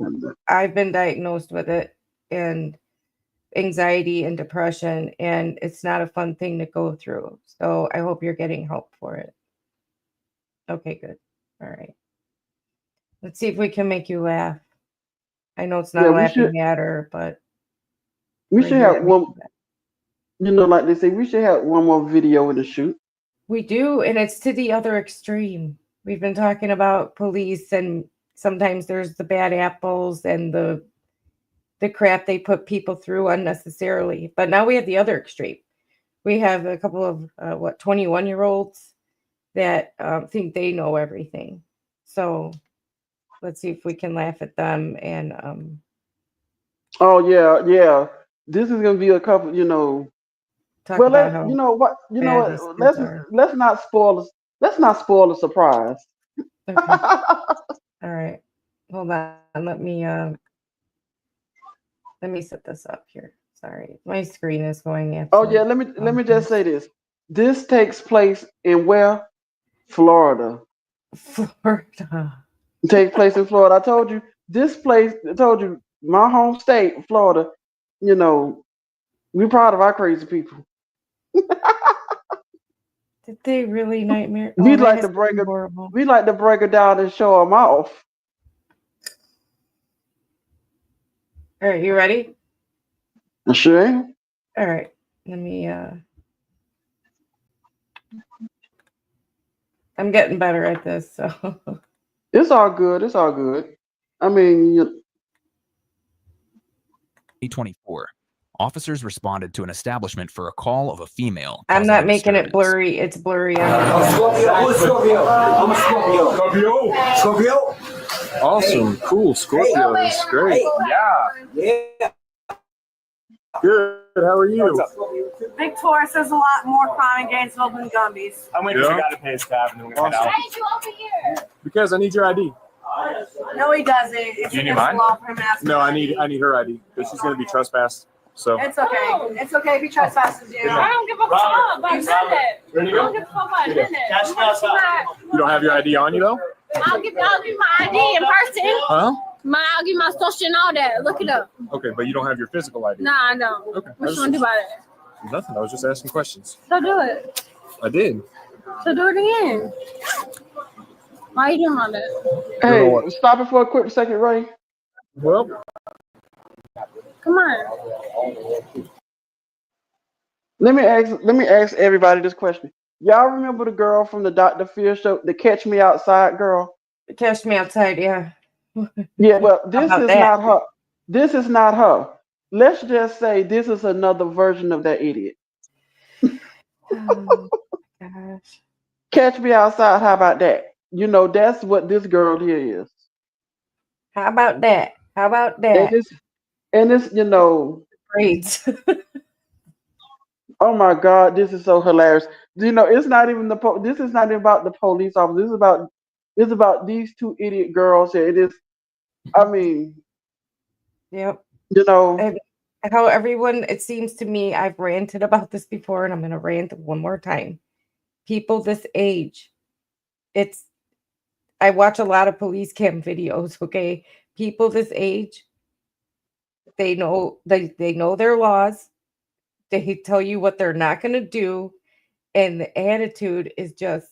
I've been diagnosed with it and anxiety and depression, and it's not a fun thing to go through. So I hope you're getting help for it. Okay, good. All right. Let's see if we can make you laugh. I know it's not a laughing matter, but we should have one. Like they say, we should have one more video in the shoot. We do, and it's to the other extreme. We've been talking about police, and sometimes there's the bad apples and the crap they put people through unnecessarily. But now we have the other extreme. We have a couple of 21-year-olds that think they know everything. So let's see if we can laugh at them and. Oh yeah. This is gonna be a couple. Talk well, about how you know what? Let's not spoil. Let's not spoil the surprise. Okay. All right. Hold on. Let me set this up here. Sorry, my screen is going. Oh yeah. Let me just say this. This takes place in where? Florida. Florida. It takes place in Florida. I told you this place. I told you my home state, Florida. We're proud of our crazy people. Did they really nightmare? We like to break it down and show them off. All right, you ready? I sure am. All right, let me. I'm getting better at this, so. It's all good. It's all good. I mean, 2024. Officers responded to an establishment for a call of a female. I'm not making it blurry. It's blurry. Scorpio. Awesome. Cool. Scorpio is great. Yeah. Good. How are you? Big Taurus has a lot more crime in Gainesville than Gumby's. I'm waiting for the guy to pay his tab and then we're going to head out. Why did you over here? Because I need your ID. No, he doesn't. It's Do you need against mine? the law for him to ask No, for I ID. need her ID because she's going to be trespassed. So. It's okay. It's okay if he trespasses you. I don't give a fuck about it. I don't give a fuck about it. You don't have your ID on you though? I'll give my ID in person. Huh? I'll give my social and all that. Look it up. Okay, but you don't have your physical ID. Nah, I don't. Okay. What you want to do about it? Nothing. I was just asking questions. So do it. I did. So do it again. Why are you doing all that? Hey, stop it for a quick second, Ray. Well, Come on. Let me ask everybody this question. Y'all remember the girl from the Dr. Fear show, the Catch Me Outside girl? Catch Me Outside, yeah. Yeah, well, this about is that? not her. This is not her. Let's just say this is another version of that idiot. Oh gosh. Catch Me Outside, how about that? You know, that's what this girl here is. How about that? How about And that? it's you know, Great. oh my God, this is so hilarious. You know, it's not even this is not even about the police officer. This is about these two idiot girls here. It is, I mean, Yep. you know, And how everyone, it seems to me, I've ranted about this before and I'm going to rant one more time. People this age, I watch a lot of police cam videos, okay? People this age, they know their laws. They tell you what they're not going to do. And the attitude is just,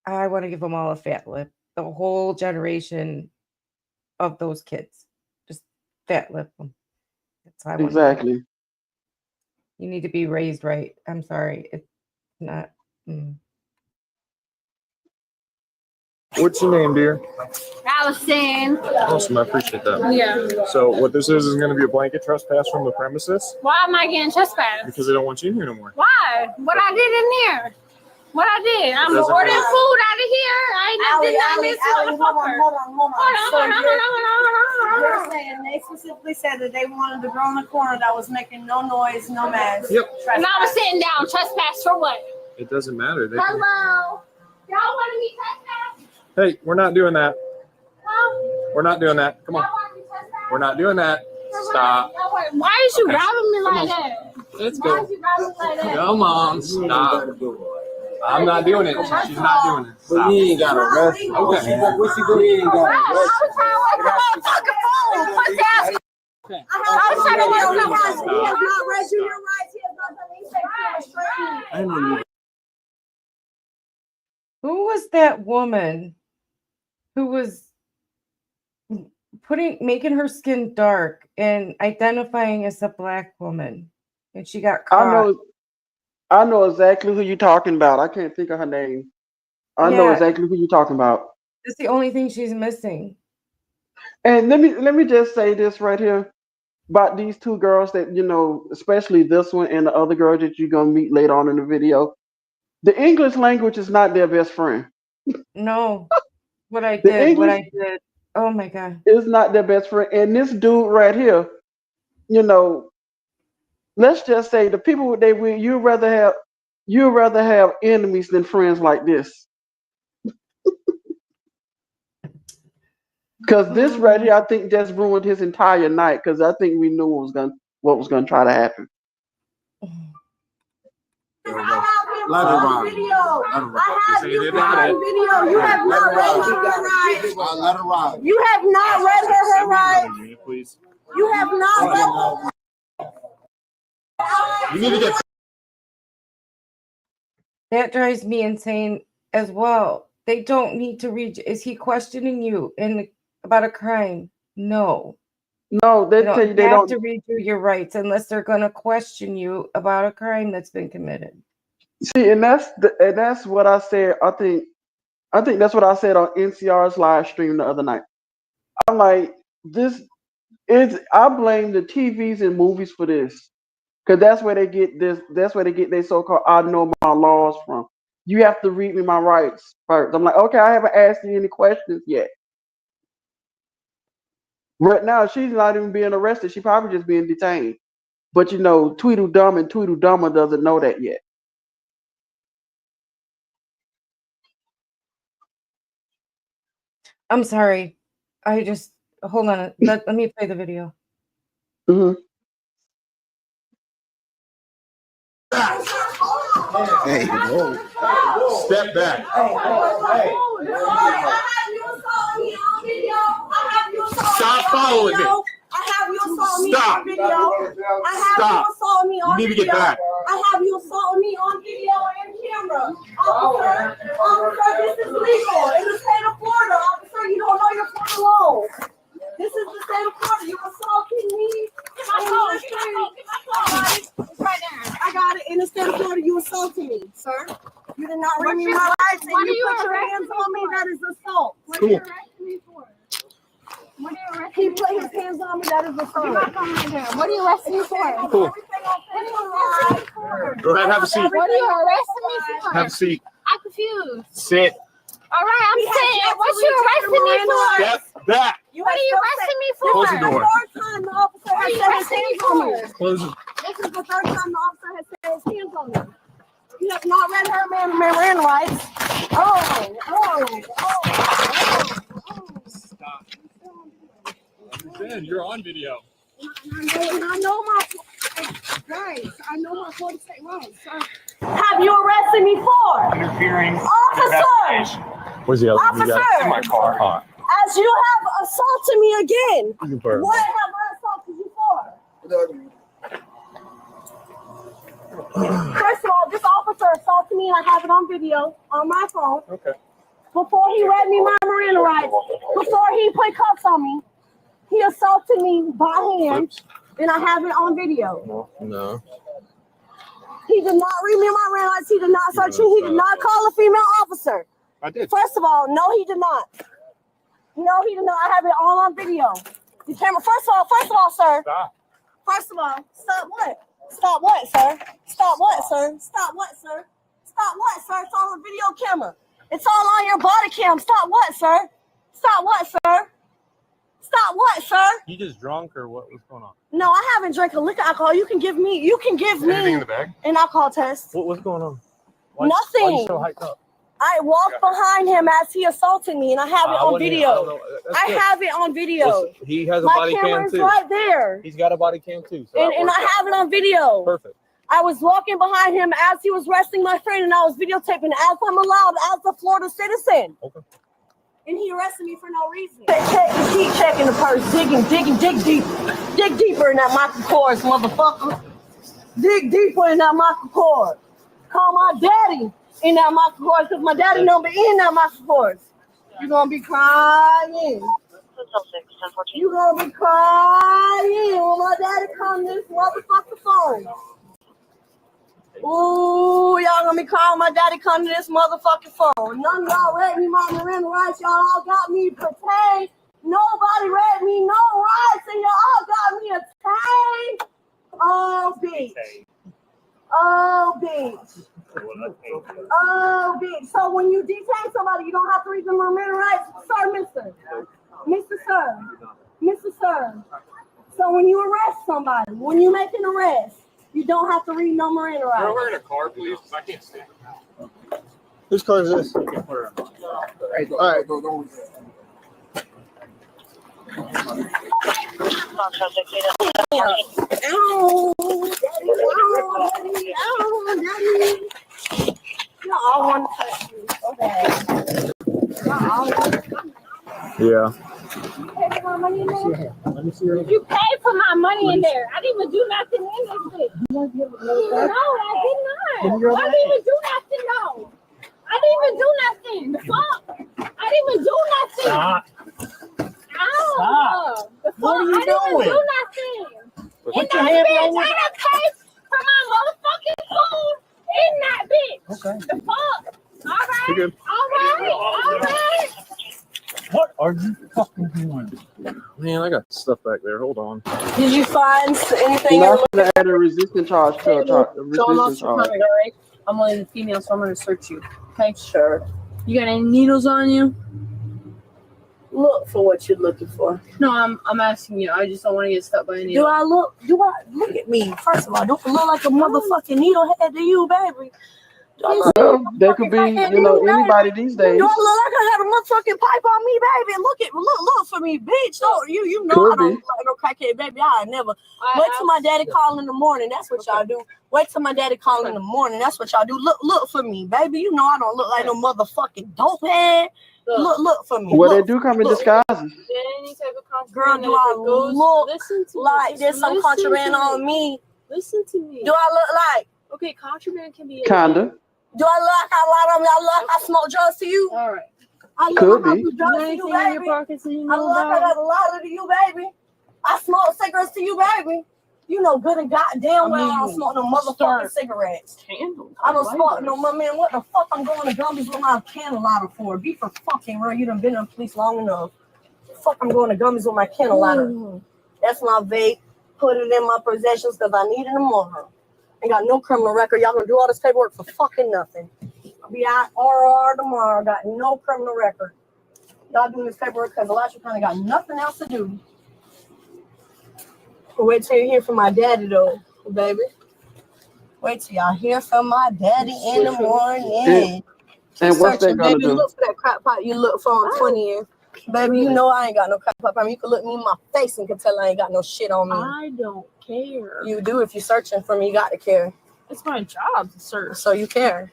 I want to give them all a fat lip. The whole generation of those kids, just fat lip them. That's how I want to do. exactly. You need to be raised right. I'm sorry. It's not. what's your name, dear? Allison. Awesome. I appreciate that. Yeah. So what this is going to be a blanket trespass from the premises Why am I getting trespassed? because they don't want you in here no more. Why? What I did in there? What I did? I'm Doesn't ordering matter. food out of here. I ain't nothing on this motherfucker. Hold Hold on. You're saying they specifically said that they wanted the girl in the corner that was making no noise, no mess. Yep. And I was sitting down. Trespass for what? It doesn't matter. They can... Hello. Y'all want me trespass? Hey, we're not doing that. Huh? We're not doing that. Come on. We're not doing that. Stop. Why is you Okay. grabbing me Come like on. that? Let's Why go. is you grabbing me like that? Come on. Stop. I'm not doing it. She's not doing it. Stop. You ain't got to rush. Okay. What you doing? You ain't got I to rush. was trying to work the motherfucking phone. Pussy ass. I was trying to work the phone. He has not read you your rights. He has not done anything to restrain you. I know you. Who was that woman who was making her skin dark and identifying as a black woman, and she got caught? I know exactly who you're talking about. I can't think of her name. I know Yeah. exactly who you're talking about. That's the only thing she's missing. And let me just say this right here about these two girls that, you know, especially this one and the other girl that you're gonna meet later on in the video. The English language is not their best friend. No, what I The did. Oh my God. is not their best friend. And this dude right here, you know, let's just say the people they with, you'd rather have enemies than friends like this. Because this right here, I think just ruined his entire night. Because I think we knew what was gonna try to happen. Let it ride. I have you on video. You have not read her rights. Let her ride. You have not read her rights. Please. You have not read. You need to get. That drives me insane as well. They don't need to read. Is he questioning you about a crime? No. No, they tell you they have don't to read you your rights unless they're going to question you about a crime that's been committed. see, and that's what I said. I think that's what I said on NCR's live stream the other night. I'm like, I blame the TVs and movies for this. Because that's where they get their so-called I know my laws from. You have to read me my rights first. I'm like, okay, I haven't asked you any questions yet. Right now, she's not even being arrested. She's probably just being detained. But you know, Tweedledum and Tweedledummer doesn't know that yet. I'm sorry. Hold on. Let me play the video. Mm-hmm. Hey, whoa. Step back. Stop following me. I have you assault me Stop. on video. I have you Stop. assault me on on You need to get video. back. I have you assaulting me on video and camera. Officer, this is legal. In the state of Florida, officer, you don't know your Florida laws. This is the state of Florida. You're assaulting me. Get my phone. It's right there. I got it. In the state of Florida, you assaulting me, sir. You did not read me my rights, and you put your hands on me. That is assault. What are you arresting me for? What are you arresting me for? He put his hands on me. That is assault. Get my phone right there. What are you arresting me for? Cool. Go ahead, have a seat. What are you arresting me for? Have a seat. I'm confused. Sit. All right, I'm saying, what you arresting me for? Step back. What are you arresting me for? Close the door. The third time the officer has set his hands on me. Close it. This is the third time the officer has set his hands on me. You have not read her Miranda rights. Stop. You're on video. I know my guys. I know my Florida state rights. Have you arrested me for? Interfering. Officer! Where's the other? Officer! In my car. All right. As you have assaulted me again. You can put her. What have I assaulted you for? First of all, this officer assaulted me and I have it on video on my phone. Okay. Before he read me my Miranda rights, before he put cuffs on me, he assaulted me by hand. Oops. And I have it on video. No. He did not read me my Miranda rights. He did not search me. He did not call a female officer. I did. First of all, no, he did not. No, he did not. I have it all on video. The camera. First of all, sir. Stop. First of all, stop what? Stop what, sir? Stop what, sir? Stop what, sir? Stop what, sir? It's all on video camera. It's all on your body cam. Stop what, sir? Stop what, sir? Stop what, sir? You just drunk or what was going on? No, I haven't drank a liquor alcohol. You can give me Anything in the bag? an alcohol test. What's going on? Nothing. Why are you so hyped up? I walked behind him as he assaulted me, and I have it on video. I have it on video. Listen, he has a My body cam camera's too. right there. He's got a body cam too. So And I have it on video. Perfect. I was walking behind him as he was wrestling my friend, and I was videotaping as I'm allowed as a Florida citizen. Okay. And he arrested me for no reason. Keep checking the purse, dig deep. Dig deeper in that Michael Kors, motherfucker. Dig deeper in that Michael Kors. Call my daddy in that Michael Kors, because my daddy number in that Michael Kors. You're going to be crying. You're going to be crying when my daddy comes this motherfucking phone. Ooh, y'all gonna be calling my daddy come to this motherfucking phone. None of y'all read me my Miranda rights. Y'all all got me pertained. Nobody read me no rights, and y'all all got me attained. Oh, bitch. Oh, bitch. Oh, bitch. So when you detain somebody, you don't have to read them Miranda rights. Sir, mister. Mr. Sir. Mr. Sir. So when you arrest somebody, when you make an arrest, you don't have to read no Miranda rights. Throw her in a car, please. I can't stand it. Whose car is this? All right. Go. Y'all want to touch me so bad. Yeah. You paid for my money in there. I didn't even do nothing in this shit. No, I did not. I didn't even do nothing, no. I didn't even do nothing. The fuck? I didn't even do nothing. Stop. Ow. Stop. The fuck? What are you I didn't doing? even do nothing. Put In your that hand bitch, on I done paid for my motherfucking food in that bitch. Okay. The fuck? All right. You're good. All right. What are you fucking doing? Man, I got stuff back there. Hold on. Did you find anything? You're not going to add a resistant charge to a resistant charge. Right? I'm only the female, so I'm going to search you. Okay? Sure. You got any needles on you? Look for what you're looking for. No, I'm asking you. I just don't want to get stuck by a needle. Do I look at me? First of all, don't I look like a motherfucking needlehead to you, baby? Well, there could be, anybody these days. Do I look like I have a motherfucking pipe on me, baby? Look for me, bitch. No, you know Could I don't be. look like no crackhead, baby. I never. Wait till my daddy call in the morning. That's what y'all do. Wait till my daddy call in the morning. That's what y'all do. Look for me, baby. You know I don't look like no motherfucking dope head. Look for me. Well, Look, they do come in look. disguises. Any type of Girl, contraband do I look listen to like me. there's some Listen contraband to on me? Listen to me. Do I look like? Okay, contraband can be. Kinda. Do I look like I lied on me? I look like I smoke drugs to you? All right. I look Could like I be. do drugs to you, Anything in your baby. pockets that you I know look like I about? got a lot to you, baby. I smoke cigarettes to you, baby. You know good and goddamn well I don't smoke no motherfucking cigarettes. Candles. I don't smoke no man. What the fuck I'm going to Gumby's with my candle lighter for? Be for fucking real. You done been in the police long enough. Fuck I'm going to Gumby's with my candle lighter. That's my vape. Put it in my possessions because I need it tomorrow. Ain't got no criminal record. Y'all gonna do all this paperwork for fucking nothing. I'll be out RR tomorrow. Got no criminal record. Y'all doing this paperwork because Elisha kind of got nothing else to do. Wait till you hear from my daddy though, baby. Wait till y'all hear from my daddy in the morning. And what's that gonna baby, do? look for that crap pot you look for on 20th. Baby, you know I ain't got no crap pot. I mean, you can look me in my face and can tell I ain't got no shit on me. I don't care. You do if you're searching for me. You got to care. It's my job to search. So you care.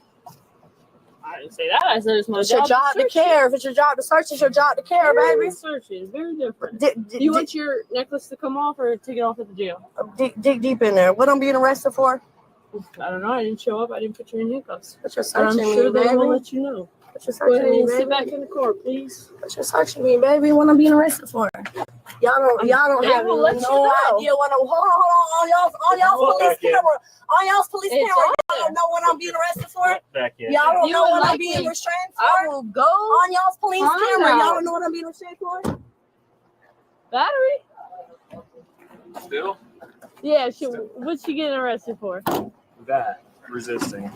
I didn't say that. I said it's my It's your job to search care. If it's your job to search, it's your job to care, baby. Search is very different. Do you want your necklace to come off or take it off at the jail? Dig deep in there. What I'm being arrested for? I don't know. I didn't show up. I didn't put you in handcuffs. But you're And I'm searching sure me, they will baby. let you know. But you're Go ahead searching me, and baby. sit back in the car, please. But you're searching me, baby. What I'm being arrested for? Y'all don't They have will no let you know. idea what I'm. Hold on. On y'all's police camera. On y'all's police It's camera. on Y'all don't know what I'm being arrested for. Back in. Y'all don't You know would what I'm like being me. restrained for. I will go. On y'all's police Find camera. out. Y'all don't know what I'm being restrained for. Battery? Still? Yeah. What's she getting arrested for? That. Resisting.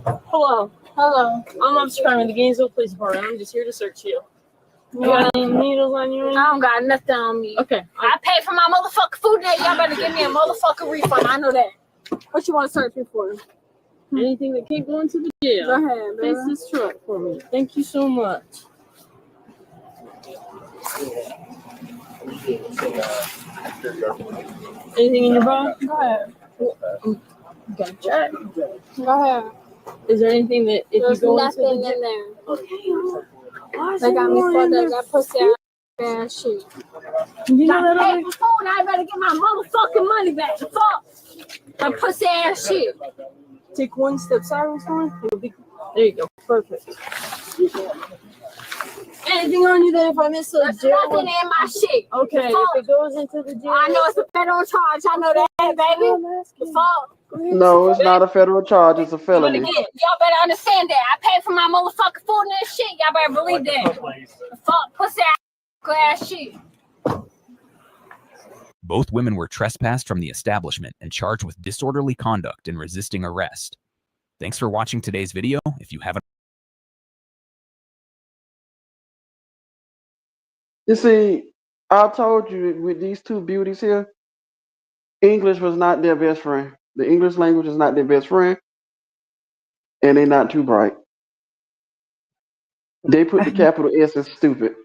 Hello. I'm Officer Crime in the Gainesville Police Department. I'm just here to search you. You got any needles on you? I don't got nothing on me. Okay. I paid for my motherfucking food today. Y'all better give me a motherfucking refund. I know that. What you want to search me for? Anything that can't go into the jail. Go ahead, baby. Face this truck for me. Thank you so much. Anything in your bag? Go ahead. Okay, check. Go ahead. Is there anything that if There's you go nothing into the in there. Okay. They got me fucked up. That pussy ass shit. You know I that paid for food. I better get my motherfucking money back. Fuck. That pussy ass shit. Take one step sideways for me. There you go. Perfect. Anything on you that if I miss a There's jail? nothing in my shit. Okay, Fuck. if it goes into the jail. I know it's a federal charge. I know that, baby. The fuck. No, it's not a federal charge. It's a felony. Y'all better understand that. I paid for my motherfucking food and this shit. Y'all better believe that. The fuck, pussy ass shit. Both women were trespassed from the establishment and charged with disorderly conduct and resisting arrest. Thanks for watching today's video. If you haven't You see, I told you with these two beauties here, English was not their best friend. The English language is not their best friend, and they're not too bright. They put the capital S as stupid.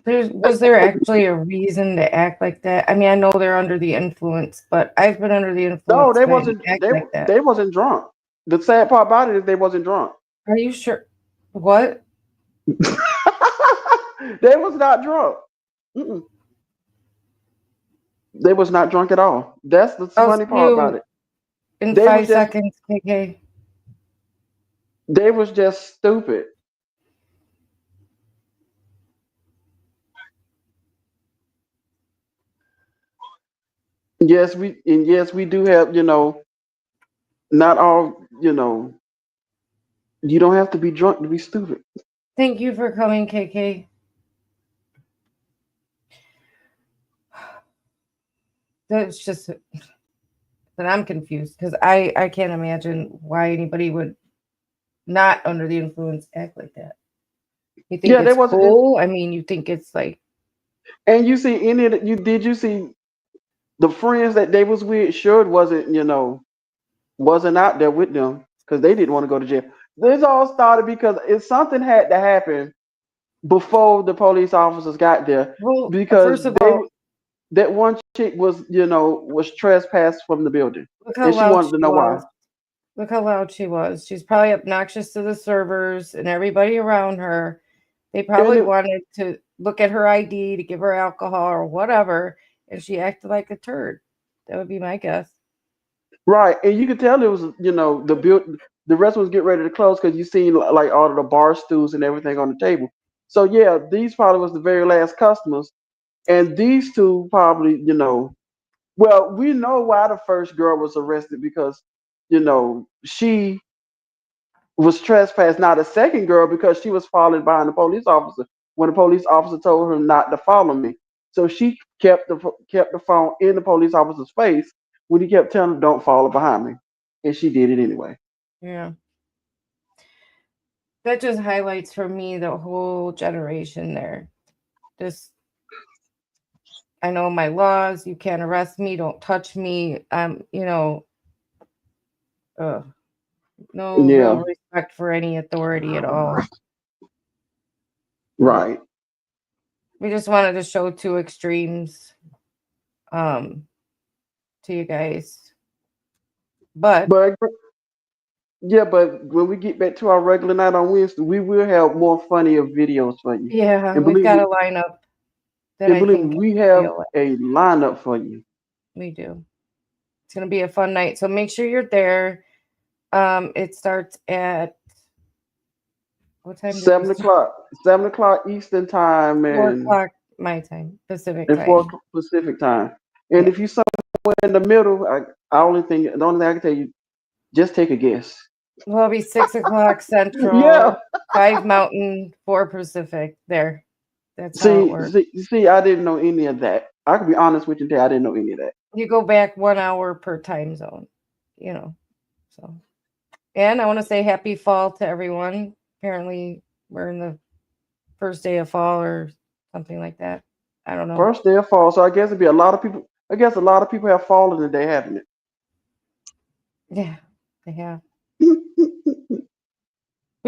Was there actually a reason to act like that? I mean, I know they're under the influence, but I've been under the influence. No, they and wasn't. act like that. They wasn't drunk. The sad part about it is they wasn't drunk. Are you sure? What? They was not drunk. Mm-mm. They was not drunk at all. That's the funny part about it. In They 5 was just- seconds, KK. They was just stupid. Yes, we do have, not all, you don't have to be drunk to be stupid. Thank you for coming, KK. That's just that I'm confused because I can't imagine why anybody would not under the influence act like that. You think it's cool? I mean, you think it's like. And you see did you see the friends that they was with sure wasn't out there with them because they didn't want to go to jail. This all started because something had to happen before the police officers got there. Well, because first of all, that one chick was trespassed from the building. look how And she loud wanted to know why. Look how loud she was. She's probably obnoxious to the servers and everybody around her. They probably wanted to look at her ID to give her alcohol or whatever, and she acted like a turd. That would be my guess. Right, and you could tell it was, the restaurant was getting ready to close because you seen like all of the bar stools and everything on the table. So yeah, these probably was the very last customers, and these two probably, well, we know why the first girl was arrested because, she was trespassed. Now the second girl because she was following behind the police officer when the police officer told her not to follow me. So she kept the phone in the police officer's face when he kept telling her don't follow behind me, and she did it anyway. Yeah. That just highlights for me the whole generation there. Just, I know my laws. You can't arrest me. Don't touch me. No Yeah. real respect for any authority at all. Right. We just wanted to show two extremes to you guys. But when we get back to our regular night on Wednesday, we will have more funnier videos for you. yeah, And we've got a me, lineup that I believe think me, we have a lineup for you. we do. It's gonna be a fun night. So make sure you're there. It starts at what time? 7 o'clock Eastern time 4 and o'clock my time, Pacific and time. 4 o'clock Pacific time. And if you somewhere in the middle, the only thing I can tell you, just take a guess. Well, it'll be 6 o'clock Central, Yeah. 5 Mountain, 4 Pacific. There. That's how it works. See, I didn't know any of that. I can be honest with you today, I didn't know any of that. You go back 1 hour per time zone, So, and I want to say happy fall to everyone. Apparently, we're in the first day of fall or something like that. I don't know. First day of fall, so I guess it'd be a lot of people. I guess a lot of people have fallen today, haven't it? Yeah, they have. We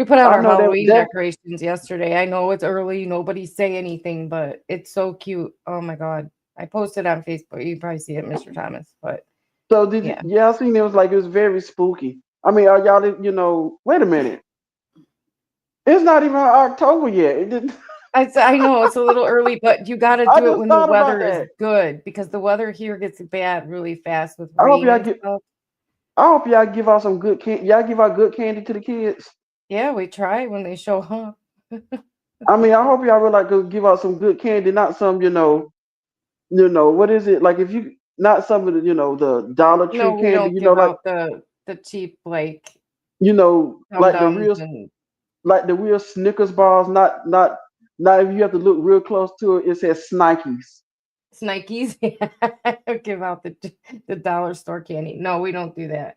put out our Halloween decorations yesterday. I know it's early. Nobody say anything, but it's so cute. Oh my God. I posted on Facebook. You can probably see it, Mr. Thomas. But so did you? Yeah, I seen it was very spooky. I mean, are y'all? Wait a minute. It's not even October yet. It didn't. I know it's a little early, but you got to do it when the weather is good because the weather here gets bad really fast with rain and stuff. I hope y'all give out some good candy. Y'all give out good candy to the kids. Yeah, we try when they show up. I mean, I hope y'all really give out some good candy, not some, what is it? Like if you not some of the, the Dollar Tree No, candy, we don't give out the cheap like like the real Snickers bars, not if you have to look real close to it, it says Snikes. Snikes, give out the dollar store candy. No, we don't do that.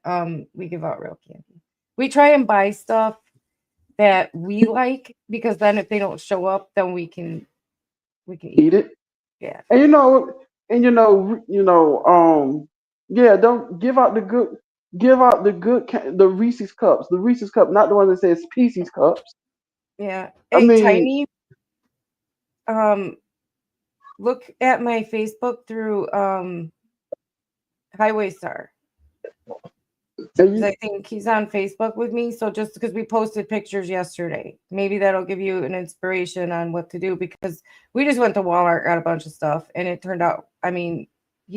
We give out real candy. We try and buy stuff that we like because then if they don't show up, then we can eat it. Yeah. And don't give out the Reese's cups. The Reese's cup, not the one that says Pieces cups. Yeah. Tiny. Look at my Facebook through Highway Star. I think he's on Facebook with me. So just because we posted pictures yesterday, maybe that'll give you an inspiration on what to do because we just went to Walmart, got a bunch of stuff, and it turned out, he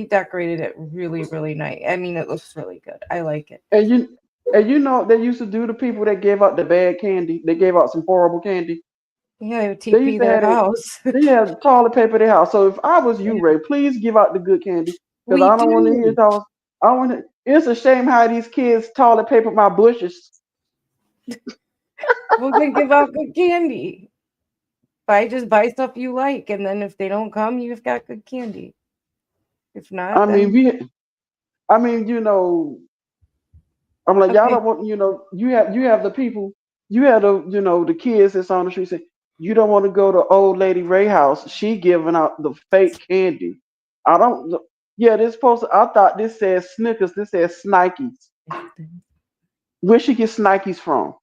decorated it really, really nice. It looks really good. I like it. And they used to do the people that gave out the bad candy. They gave out some horrible candy. Yeah, they would TP their house. They had toilet paper their house. So if I was you, Ray, please give out the good candy because I don't want to hear it. I want to. It's a shame how these kids toilet paper my bushes. Well, then give out good candy. Just buy stuff you like, and then if they don't come, you've got good candy. If not, I'm like, y'all don't want, you have the people, you have the kids that's on the street say, you don't want to go to old lady Ray house. She giving out the fake candy. I don't. Yeah, I thought this says Snickers. This says Snikes. Where she get Snikes from?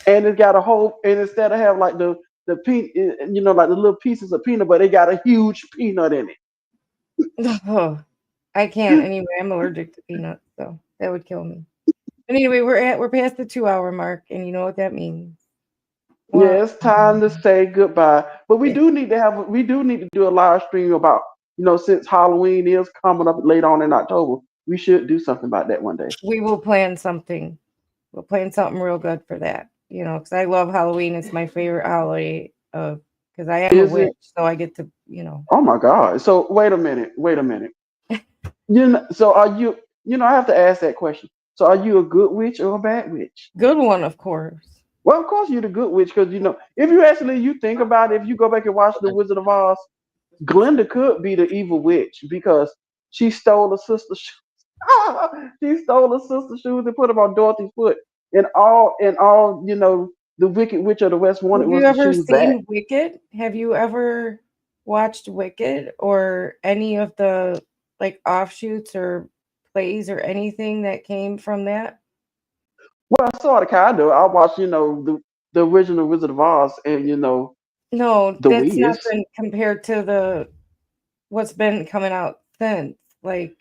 And it got and instead of have like the peanut, like the little pieces of peanut, but they got a huge peanut in it. Oh, I can't anyway. I'm allergic to peanuts, so that would kill me. But anyway, we're past the 2-hour mark, and you know what that means. Yeah, it's time to say goodbye. But we do need to do a live stream about since Halloween is coming up late on in October, we should do something about that one day. We will plan something. We'll plan something real good for that. Because I love Halloween. It's my favorite holiday because I am a witch, so I get to, Oh my God. So wait a minute. So are you, I have to ask that question. So are you a good witch or a bad witch? Good one, of course. Well, of course you're the good witch because, if you think about it, if you go back and watch The Wizard of Oz, Glinda could be the evil witch because she stole her sister's shoes. She stole her sister's shoes and put them on Dorothy's foot. And all, the Wicked Witch of the West wanted Have you was the ever shoes back. seen Wicked? Have you ever watched Wicked or any of the offshoots or plays or anything that came from that? Well, sort of, kind of. I watched, the original Wizard of Oz, and No, the that's Wiz. nothing compared to what's been coming out since. Like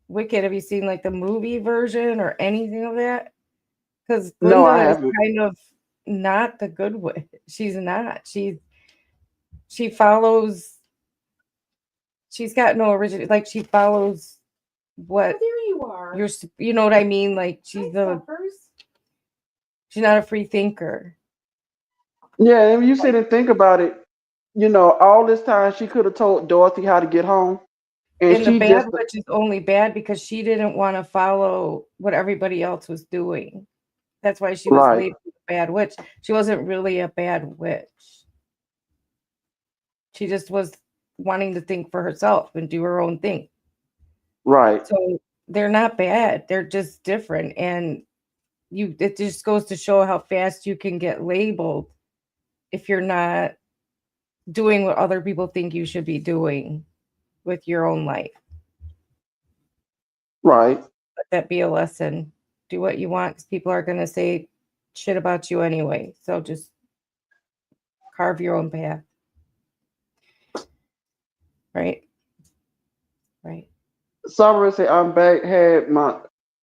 Wicked, have you seen the movie version or anything of that? Because No, I Glinda is haven't. kind of not the good witch. She's not. She follows. She's got no original. She follows what There you are. you know what I mean? She's not a free thinker. Yeah, and you sit and think about it, all this time she could have told Dorothy how to get home, and And the she bad just witch is only bad because she didn't want to follow what everybody else was doing. That's why she was right, labeled a bad witch. She wasn't really a bad witch. She just was wanting to think for herself and do her own thing. right, So they're not bad. They're just different. And it just goes to show how fast you can get labeled if you're not doing what other people think you should be doing with your own life. right. Let that be a lesson. Do what you want because people are going to say shit about you anyway. So just carve your own path. Right? Right. Summer said, "I'm back. Had my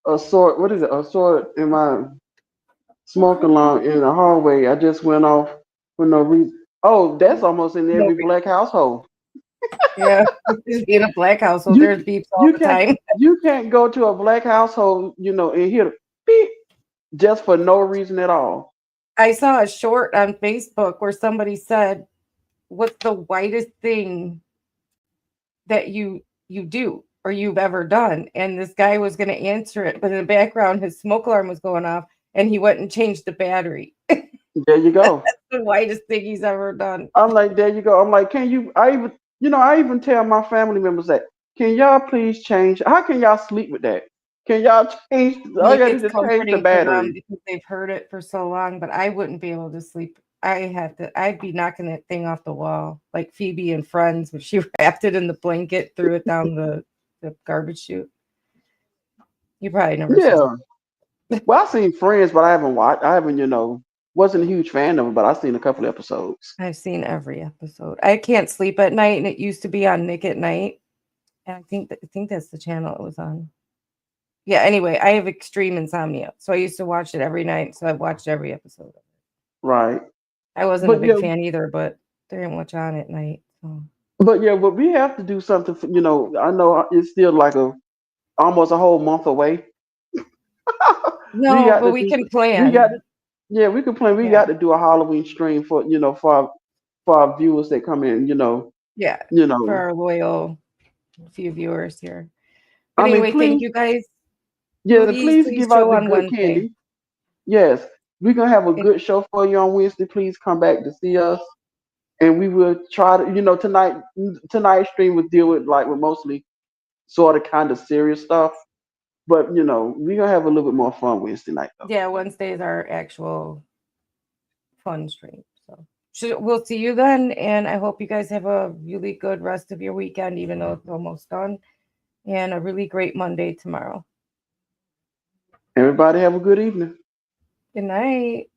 assorted. What is it? Assorted in my smoke alarm in the hallway. I just went off for no reason. Oh, that's almost in every black household. Yeah. In a black household, You there's beeps all the time. you can't go to a black household, and hear the beep just for no reason at all. I saw a short on Facebook where somebody said, "What's the whitest thing that you do or you've ever done?" And this guy was going to answer it, but in the background, his smoke alarm was going off, and he went and changed the battery. There you go. That's the whitest thing he's ever done. I'm like, there you go. I'm like, can you? I even tell my family members that, can y'all please change? How can y'all sleep with that? Can y'all change? All you Maybe gotta it's do is change the comforting for them battery. because they've heard it for so long, but I wouldn't be able to sleep. I'd be knocking that thing off the wall like Phoebe and Friends when she wrapped it in the blanket, threw it down the garbage chute. You probably never saw it. Yeah. Well, I've seen Friends, but I haven't watched. I haven't, wasn't a huge fan of it, but I've seen a couple episodes. I've seen every episode. I can't sleep at night, and it used to be on Nick at Night. And I think that's the channel it was on. Yeah, anyway, I have extreme insomnia. So I used to watch it every night. So I've watched every episode. Right. I wasn't a big fan either, but there ain't much on at night. So. But we have to do something. I know it's still like almost a whole month away. No, but we can plan. We can plan. We got to do a Halloween stream for our viewers that come in. Yeah. For our loyal few viewers here. But anyway, thank you guys. Yeah, please give out the good candy. Yes, we're gonna have a good show for you on Wednesday. Please come back to see us, and we will try to. Tonight's stream will deal with with mostly sort of kind of serious stuff, but we're gonna have a little bit more fun Wednesday night. Though. Yeah, Wednesday is our actual fun stream. So we'll see you then, and I hope you guys have a really good rest of your weekend, even though it's almost done, and a really great Monday tomorrow. Everybody have a good evening. Good night.